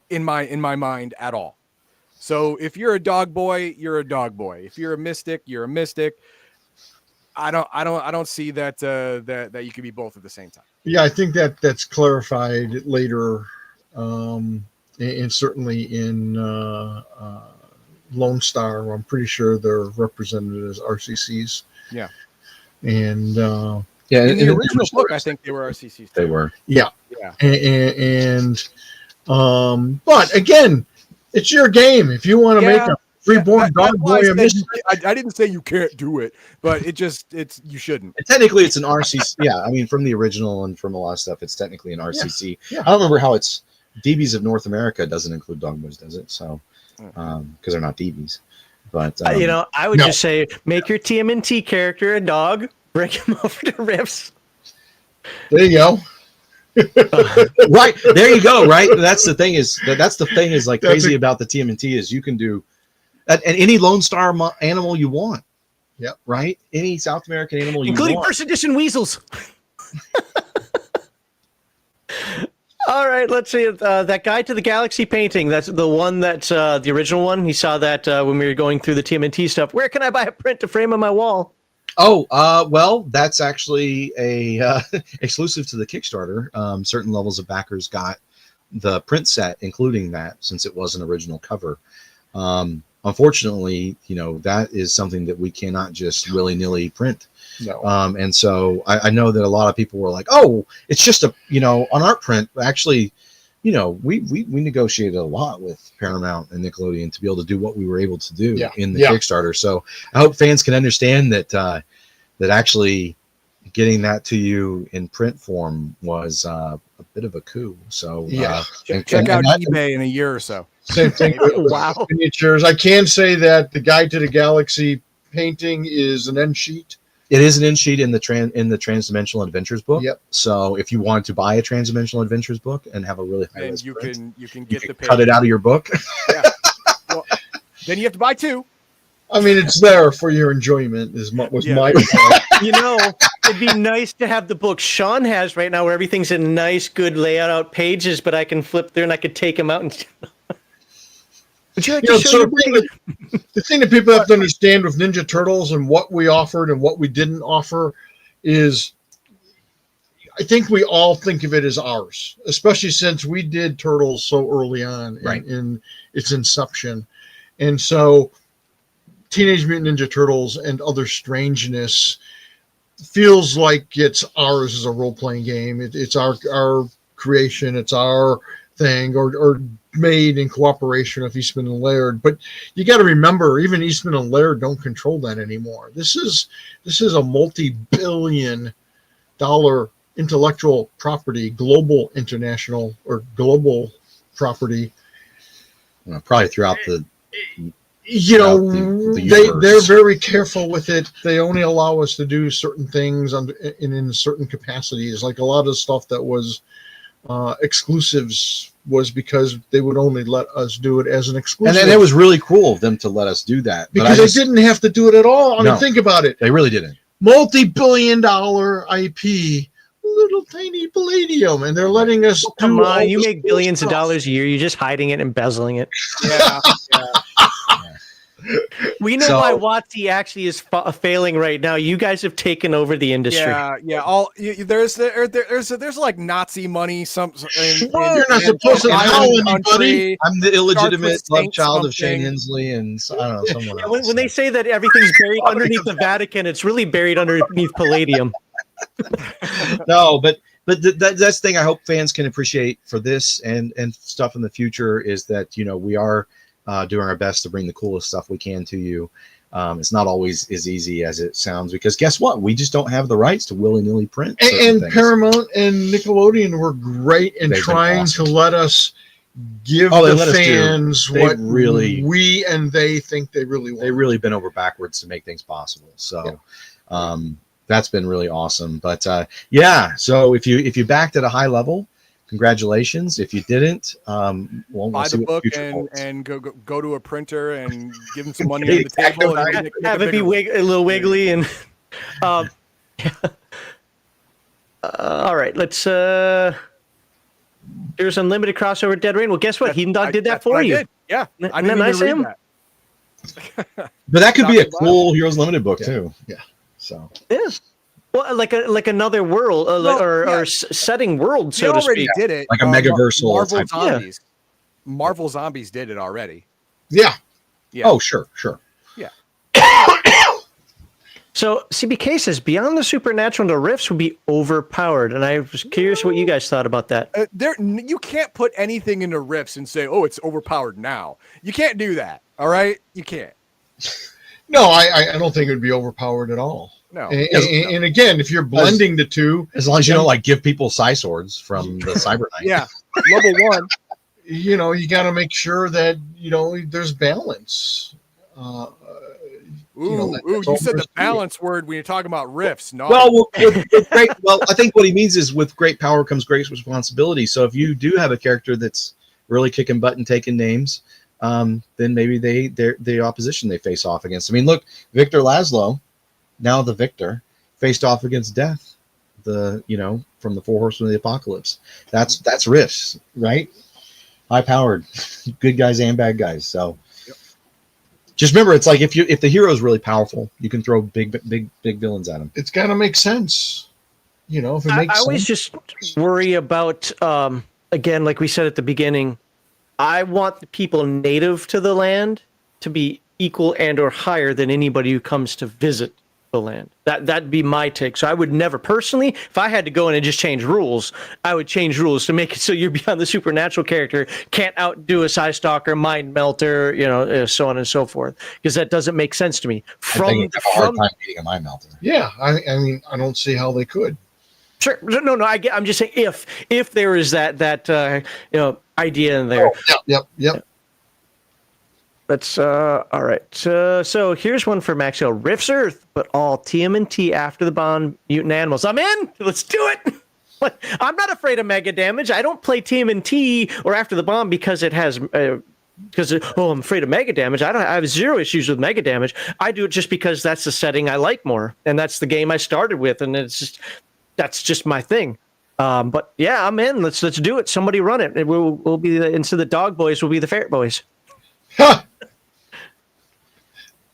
in my mind at all. So if you're a dog boy, you're a dog boy. If you're a mystic, you're a mystic. I don't see that that you could be both at the same time. Yeah, I think that's clarified later, and certainly in Lone Star, I'm pretty sure they're represented as RCCs. Yeah, and in the original book, I think they were RCCs too. They were. Yeah. But again, it's your game. If you want to make a freeborn dog boy, I didn't say you can't do it, but you shouldn't. And technically, it's an RCC. Yeah, I mean, from the original and from a lot of stuff, it's technically an RCC. Yeah. I don't remember how it's DBs of North America doesn't include dog boys, does it? So, because they're not DBs. But I would just say make your TMNT character a dog, bring him over to Rifts. There you go. Right there you go. Right, that's the thing is like crazy about the TMNT is you can do that, and any Lone Star animal you want. Yep. Right. Any South American animal you including want. first edition weasels. All right, let's see. That Guide to the Galaxy painting. That's the one that's the original one. He saw that when we were going through the TMNT stuff. Where can I buy a print to frame on my wall? Oh, well, that's actually a exclusive to the Kickstarter. Certain levels of backers got the print set, including that, since it was an original cover. Unfortunately, that is something that we cannot just willy-nilly print. No. And so I know that a lot of people were like, oh, it's just an art print. Actually, we negotiated a lot with Paramount and Nickelodeon to be able to do what we were able to do in the Kickstarter. So I hope fans can understand that actually getting that to you in print form was a bit of a coup. So check out eBay in a year or so. Same thing. Wow. Signatures. I can say that the Guide to the Galaxy painting is an end sheet. It is an end sheet in the Transdimensional Adventures book. Yep. So if you want to buy a Transdimensional Adventures book and have a really high and you can get the page. cut it out of your book. Yeah. Well, then you have to buy two. I mean, it's there for your enjoyment. My point. It'd be nice to have the book Sean has right now, where everything's in nice, good layout out pages, but I can flip through and I could take them out and. Would you like to show the thing that people have to understand with Ninja Turtles and what we offered and what we didn't offer is I think we all think of it as ours, especially since we did Turtles so early on in its inception. And so Teenage Mutant Ninja Turtles and Other Strangeness feels like it's ours as a role-playing game. It's our creation. It's our thing, or made in cooperation with Eastman and Laird. But you got to remember, even Eastman and Laird don't control that anymore. This is a multi-billion-dollar intellectual property, global, international, or global property. Probably throughout the they're very careful with it. They only allow us to do certain things in certain capacities. Like a lot of stuff that was exclusives was because they would only let us do it as an exclusive. And it was really cool of them to let us do that. Because they didn't have to do it at all. I mean, think about it. They really didn't. Multi-billion-dollar IP, little tiny Palladium, and they're letting us do Come on, you this make cool billions stuff. of dollars a year. You're just hiding it and embezzling it. Yeah. We know why WotC actually is failing right now. You guys have taken over the industry. Yeah. There's like Nazi money. You're not supposed to tell anybody. I'm the illegitimate Starts with love child of something. Shane Hensley, and I don't know, someone else. When they say that everything's buried underneath the Vatican, it's really buried underneath Palladium. No, but that's the thing I hope fans can appreciate for this and stuff in the future is that we are doing our best to bring the coolest stuff we can to you. It's not always as easy as it sounds because guess what? We just don't have the rights to willy-nilly print. And things. Paramount and Nickelodeon were great in trying to let us give the fans what we and they think they really want. They've really been over backwards to make things possible. So that's been really awesome. But so if you backed at a high level, congratulations. If you didn't, we'll buy the book and go to a printer and give them some money on the table and have it be a little wiggly and all right, let's there's unlimited crossover Dead Rain. Well, guess what? Heathen Dog did that for you. Yeah, I didn't nice read that. But that could be a cool Heroes Limited book too. Yeah. So well, like another world or setting world, so to speak. Did it like a megaversal Marvel type. Zombies. Marvel Zombies did it already. Yeah. Oh, sure. Yeah. So CBK says Beyond the Supernatural and the Rifts would be overpowered, and I was curious what you guys thought about that. You can't put anything into Rifts and say, "Oh, it's overpowered now." You can't do that. All right, you can't. No, I don't think it would be overpowered at all. No. And again, if you're blending the two, as long as you don't give people psi swords from the Cyber Knight. Yeah, level 1. You got to make sure that there's balance. You said the balance word when you're talking about Rifts. No. Well, I think what he means is with great power comes great responsibility. So if you do have a character that's really kicking butt and taking names, then maybe they're the opposition they face off against. I mean, look, Victor Laszlo, now the Victor, faced off against Death, from the Four Horsemen of the Apocalypse. That's Rifts, right? High powered, good guys and bad guys. So just remember, it's like if the hero is really powerful, you can throw big villains at him. It's got to make sense. If it makes sense. I always just worry about again, like we said at the beginning, I want the people native to the land to be equal and or higher than anybody who comes to visit the land. That'd be my take. So I would never personally, if I had to go in and just change rules, I would change rules to make it so you're Beyond the Supernatural character can't outdo a Psy Stalker, Mind Melter, so on and so forth, because that doesn't make sense to me. I think it's a hard time beating a Mind Melter. Yeah, I mean, I don't see how they could. Sure, no, I'm just saying if there is that idea in there. Oh, yep. That's all right. So here's one for Maxwell. Rift's Earth, but all TMNT after the Bond mutant animals. I'm in. Let's do it. I'm not afraid of mega damage. I don't play TMNT or After the Bomb because it has I'm afraid of mega damage. I have zero issues with mega damage. I do it just because that's the setting I like more, and that's the game I started with, and that's just my thing. But yeah, I'm in. Let's do it. Somebody run it. We'll be instead of the dog boys, we'll be the ferret boys. Huh.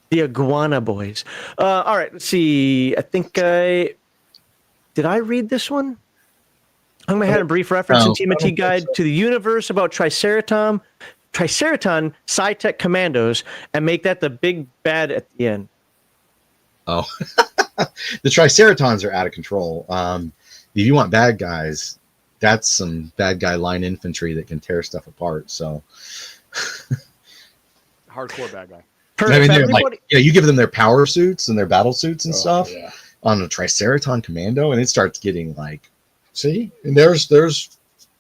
The iguana boys. All right, let's see. I think did I read this one? I had a brief reference in TMNT Guide to the Universe about Triceraton Sci-Tech Commandos and make that the big bad at the end. Oh, the Triceratons are out of control. If you want bad guys, that's some bad guy line infantry that can tear stuff apart. So, Hardcore bad guy. I mean, they're like, you give them their power suits and their battle suits and stuff on a Triceraton Commando, and it starts getting like. See, and there's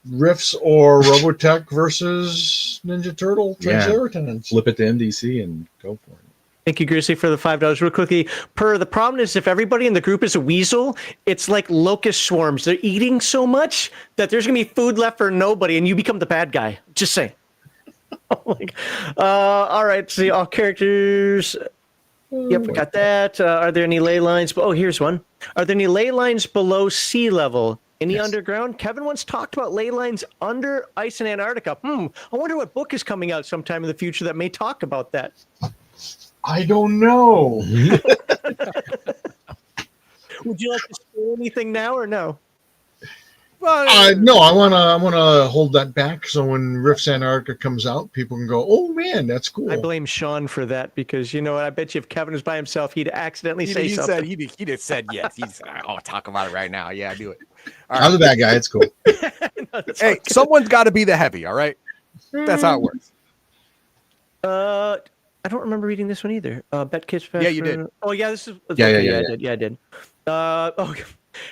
Riffs or Robotech versus Ninja Turtle Triceratons. Flip it to MDC and go for it. Thank you, Grizzly, for the $5 real quickly. The problem is if everybody in the group is a weasel, it's like locust swarms. They're eating so much that there's going to be food left for nobody, and you become the bad guy. Just saying. All right, see, all characters. Yep, we got that. Are there any ley lines? Oh, here's one. Are there any ley lines below sea level? Any underground? Kevin once talked about ley lines under ice in Antarctica. I wonder what book is coming out sometime in the future that may talk about that. I don't know. Would you like to say anything now or no? No, I wanna hold that back so when Riffs Antarctica comes out, people can go, "Oh man, that's cool." I blame Sean for that because you know what? I bet you if Kevin was by himself, he'd accidentally say something. He'd have said yes. He's I'll talk about it right now. Yeah, do it. All right. I'm the bad guy. It's cool. No, hey, someone's got to be the heavy. All right, that's how it works. I don't remember reading this one either. Bet Kids Fest. Yeah, you did. Oh yeah, this is. Yeah, I did.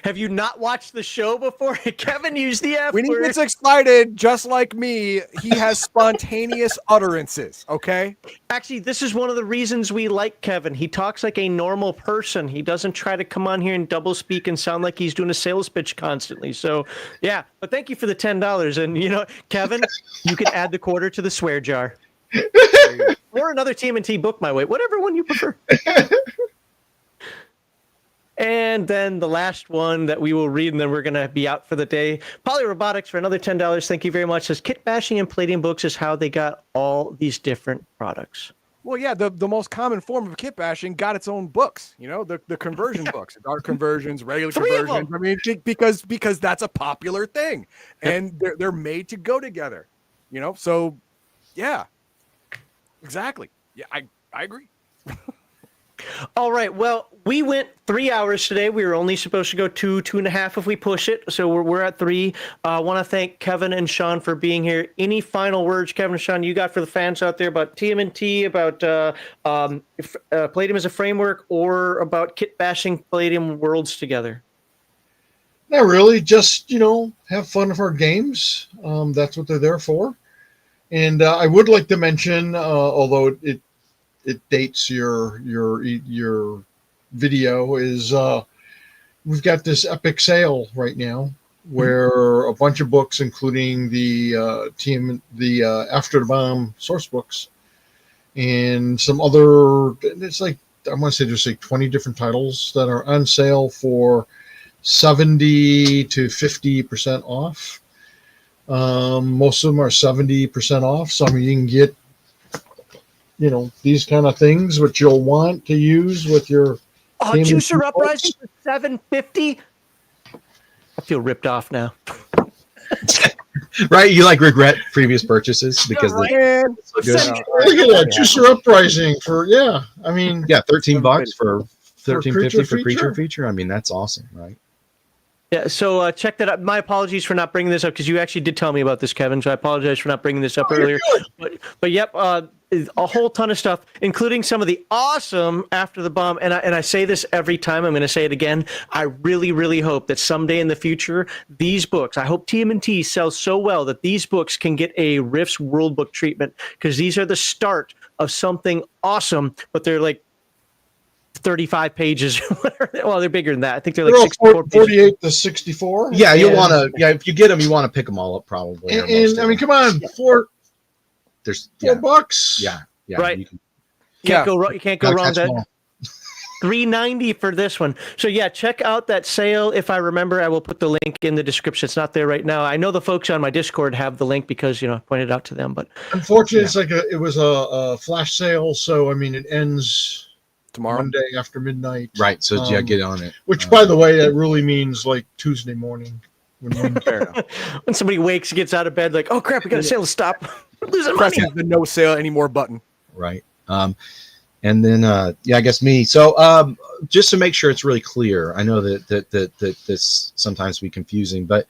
Have you not watched the show before? Kevin used the F When he word. gets excited, just like me, he has spontaneous utterances, okay? Actually, this is one of the reasons we like Kevin. He talks like a normal person. He doesn't try to come on here and double speak and sound like he's doing a sales pitch constantly. So, yeah. But thank you for the $10. And, you know, Kevin, you can add the quarter to the swear jar. Or another TMNT book my way. Whatever one you prefer. And then the last one that we will read, and then we're going to be out for the day. Polyrobotics for another $10. Thank you very much. Says kit bashing and Palladium books is how they got all these different products. Well, yeah, the most common form of kit bashing got its own books, you know, the conversion books, dark conversions, regular conversions. I mean, because that's a popular thing, and they're made to go together, you know. So, yeah, exactly. Yeah, I agree. All right. Well, we went 3 hours today. We were only supposed to go 2.5 if we push it. So we're at 3. I want to thank Kevin and Sean for being here. Any final words, Kevin and Sean, you got for the fans out there about TMNT, about Palladium as a framework, or about kit bashing Palladium worlds together? Not really. Just, have fun with our games. That's what they're there for. And I would like to mention, although it dates your video, is we've got this epic sale right now where a bunch of books, including the After the Bomb source books and some other, it's like, I want to say there's like 20 different titles that are on sale for 70 to 50% off. Most of them are 70% off. So I mean, you can get these kind of things which you'll want to use with your Juicer Uprising for $7.50. I feel ripped off now. Right? You like regret previous purchases because look at that Juicer Uprising for 13 bucks for $13.50 for Creature Feature. I mean, that's awesome, right? Yeah, so check that out. My apologies for not bringing this up because you actually did tell me about this, Kevin. So I apologize for not bringing this up earlier. But yep, a whole ton of stuff, including some of the awesome After the Bomb. And I say this every time. I'm going to say it again. I really, really hope that someday in the future, these books, I hope TMNT sells so well that these books can get a Rifts World Book treatment because these are the start of something awesome. But they're like 35 pages. Well, they're bigger than that. I think they're like 64 48 to 64. Yeah, you'll want to. Yeah, if you get them, you want to pick them all up probably. And I mean, come on, there's $4. Yeah, right. You can't go wrong. You can't go wrong. $3.90 for this one. So yeah, check out that sale. If I remember, I will put the link in the description. It's not there right now. I know the folks on my Discord have the link because I pointed out to them. But unfortunately, it's like it was a flash sale. So I mean, it ends tomorrow. Monday after midnight. Right. So yeah, get on it. Which, by the way, that really means like Tuesday morning. Fair enough. When somebody wakes, gets out of bed, like, oh crap, we got a sale to stop. We're losing money. Pressing the no sale anymore button. Right. And then yeah, I guess me. So just to make sure it's really clear, I know that this sometimes be confusing, but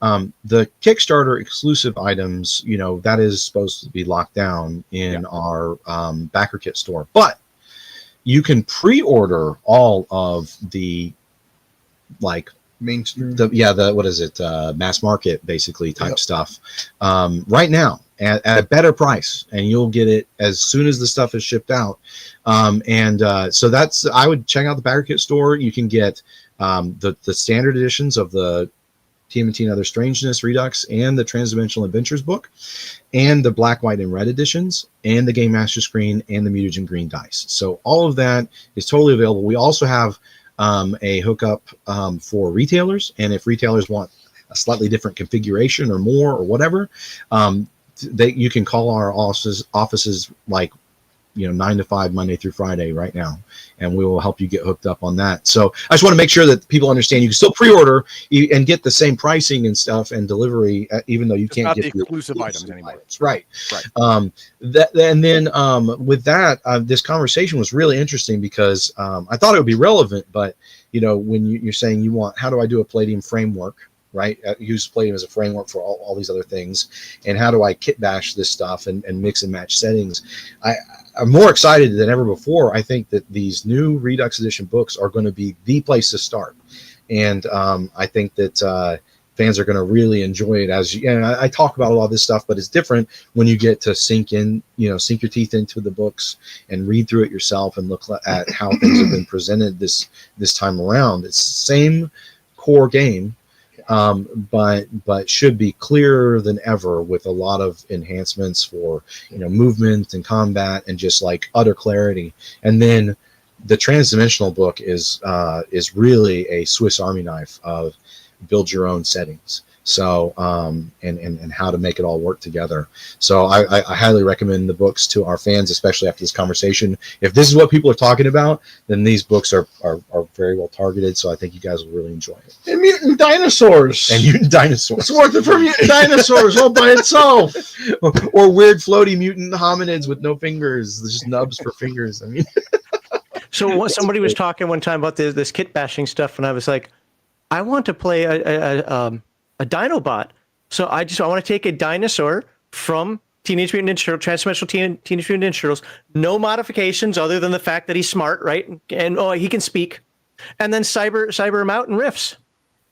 the Kickstarter exclusive items, you know, that is supposed to be locked down in our backer kit store, but you can pre-order all of the like mainstream. The what is it, mass market basically type stuff right now at a better price, and you'll get it as soon as the stuff is shipped out. So that's, I would check out the backer kit store. You can get the standard editions of the TMNT and Other Strangeness Redux and the Transdimensional Adventures book, and the black, white, and red editions, and the Game Master screen, and the mutagen green dice. So all of that is totally available. We also have a hookup for retailers, and if retailers want a slightly different configuration or more or whatever, you can call our offices like, you know, 9 to 5 Monday through Friday right now, and we will help you get hooked up on that. So I just want to make sure that people understand you can still pre-order and get the same pricing and stuff and delivery, even though you can't get the exclusive items anymore. Right. Right. And then with that, this conversation was really interesting because I thought it would be relevant, but you know, when you're saying you want, how do I do a Palladium framework? Right, use Palladium as a framework for all these other things, and how do I kit bash this stuff and mix and match settings? I'm more excited than ever before. I think that these new Redux Edition books are going to be the place to start, and I think that fans are going to really enjoy it. As you know, I talk about a lot of this stuff, but it's different when you get to sink your teeth into the books and read through it yourself and look at how things have been presented this time around. It's the same core game. But should be clearer than ever with a lot of enhancements for, you know, movement and combat and just like utter clarity. And then the transdimensional book is really a Swiss Army knife of build your own settings. So and how to make it all work together. So I highly recommend the books to our fans, especially after this conversation. If this is what people are talking about, then these books are very well targeted. So I think you guys will really enjoy it. And mutant dinosaurs. And mutant dinosaurs. It's worth it for mutant dinosaurs all by itself. Or weird floaty mutant hominids with no fingers. There's just nubs for fingers. I mean. So somebody was talking one time about this kit bashing stuff, and I was like, I want to play a Dinobot. So I want to take a dinosaur from Teenage Mutant Ninja Turtles, Transdimensional Teenage Mutant Ninja Turtles, no modifications other than the fact that he's smart, right? And he can speak, and then cyber him out in riffs.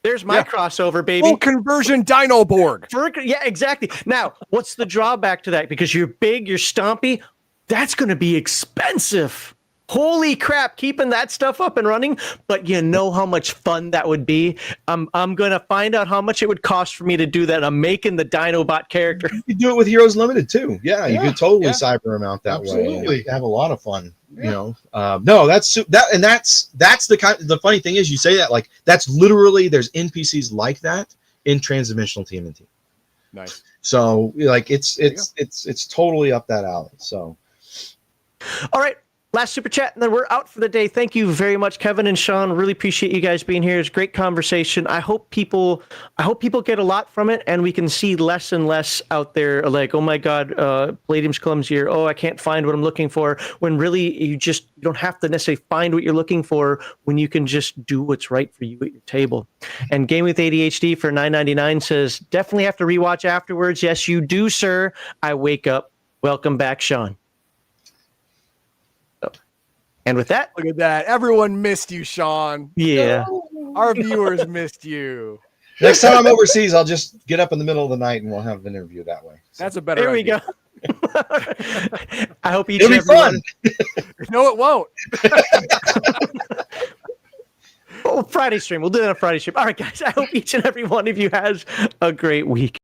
There's my crossover, baby. Full conversion Dino Borg. Yeah, exactly. Now, what's the drawback to that? Because you're big, you're stompy, that's going to be expensive. Holy crap, keeping that stuff up and running. But you know how much fun that would be. I'm going to find out how much it would cost for me to do that. I'm making the Dinobot character. You could do it with Heroes Limited too. Yeah, you could totally cyber them out that Absolutely. way. Have a lot of fun. You know, no, that's the kind. The funny thing is, you say that like that's literally there's NPCs like that in Transdimensional TMNT. Nice. So like it's totally up that alley. So, all right. Last super chat, and then we're out for the day. Thank you very much, Kevin and Sean. Really appreciate you guys being here. It's a great conversation. I hope people get a lot from it, and we can see less and less out there. Like, oh my God, Palladium's clumsier. Oh, I can't find what I'm looking for. When really, you don't have to necessarily find what you're looking for. When you can just do what's right for you at your table. And Game with ADHD for $9.99 says definitely have to rewatch afterwards. Yes, you do, sir. I wake up. Welcome back, Sean. And with that, look at that. Everyone missed you, Sean. Yeah. Our viewers missed you. Next time I'm overseas, I'll just get up in the middle of the night and we'll have an interview that way. So. That's a better There idea. we go. I hope each It'll and be fun. No, it won't. Oh, Friday stream. We'll do that on Friday stream. All right, guys. I hope each and every one of you has a great week.